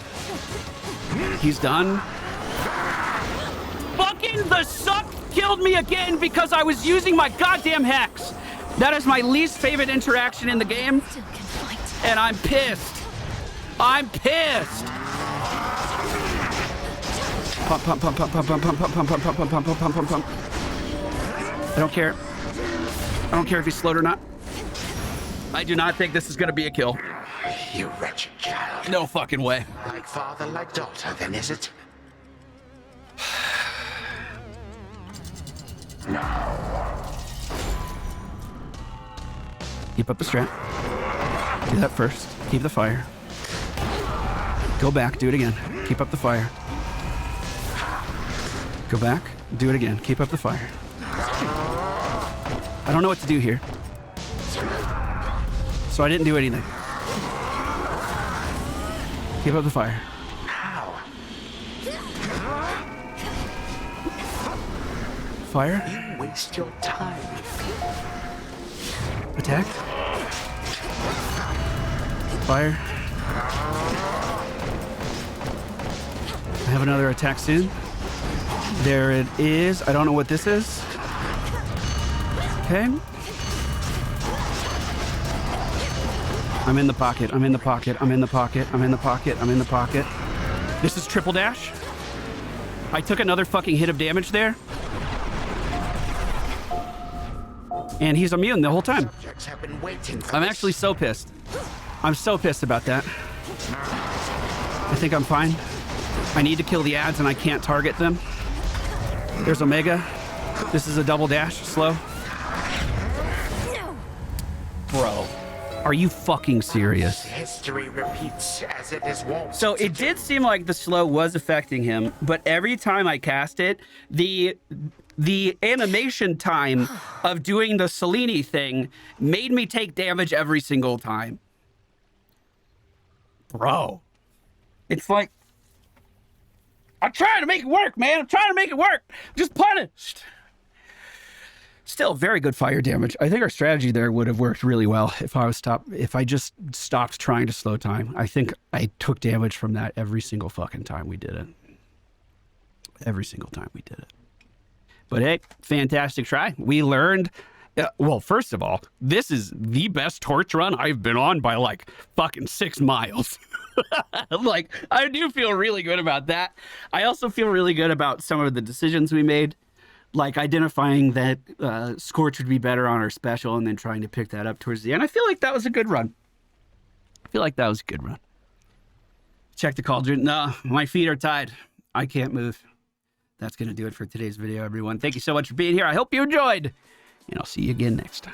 A: He's done. Fucking the suck killed me again because I was using my goddamn hex. That is my least favorite interaction in the game. And I'm pissed. I'm pissed. Pump, pump, pump, pump, pump, pump, pump, pump, pump, pump, pump, pump, pump, pump, pump, pump. I don't care. I don't care if he's slowed or not. I do not think this is going to be a kill.
N: You wretched child.
A: No fucking way.
N: Like father, like daughter, then, is it?
A: Keep up the strat. Do that first. Keep the fire. Go back. Do it again. Keep up the fire. Go back. Do it again. Keep up the fire. I don't know what to do here. So I didn't do anything. Keep up the fire. Fire.
N: You waste your time.
A: Attack. Fire. I have another attack soon. There it is. I don't know what this is. Okay. I'm in the pocket. I'm in the pocket. I'm in the pocket. I'm in the pocket. I'm in the pocket. This is triple dash. I took another fucking hit of damage there. And he's immune the whole time. I'm actually so pissed. I'm so pissed about that. I think I'm fine. I need to kill the ads and I can't target them. There's Omega. This is a double dash. Slow. Bro, are you fucking serious?
N: History repeats as it is wont.
A: So it did seem like the slow was affecting him, but every time I cast it, the animation time of doing the Selene thing made me take damage every single time. Bro. It's like, I'm trying to make it work, man. I'm trying to make it work. I'm just punished. Still very good fire damage. I think our strategy there would have worked really well if I just stopped trying to slow time. I think I took damage from that every single fucking time we did it. Every single time we did it. But hey, fantastic try. We learned, well, first of all, this is the best torch run I've been on by like fucking 6 miles. Like, I do feel really good about that. I also feel really good about some of the decisions we made, like identifying that Scorch would be better on our special and then trying to pick that up towards the end. I feel like that was a good run. Check the cauldron. No, my feet are tied. I can't move. That's going to do it for today's video, everyone. Thank you so much for being here. I hope you enjoyed, and I'll see you again next time.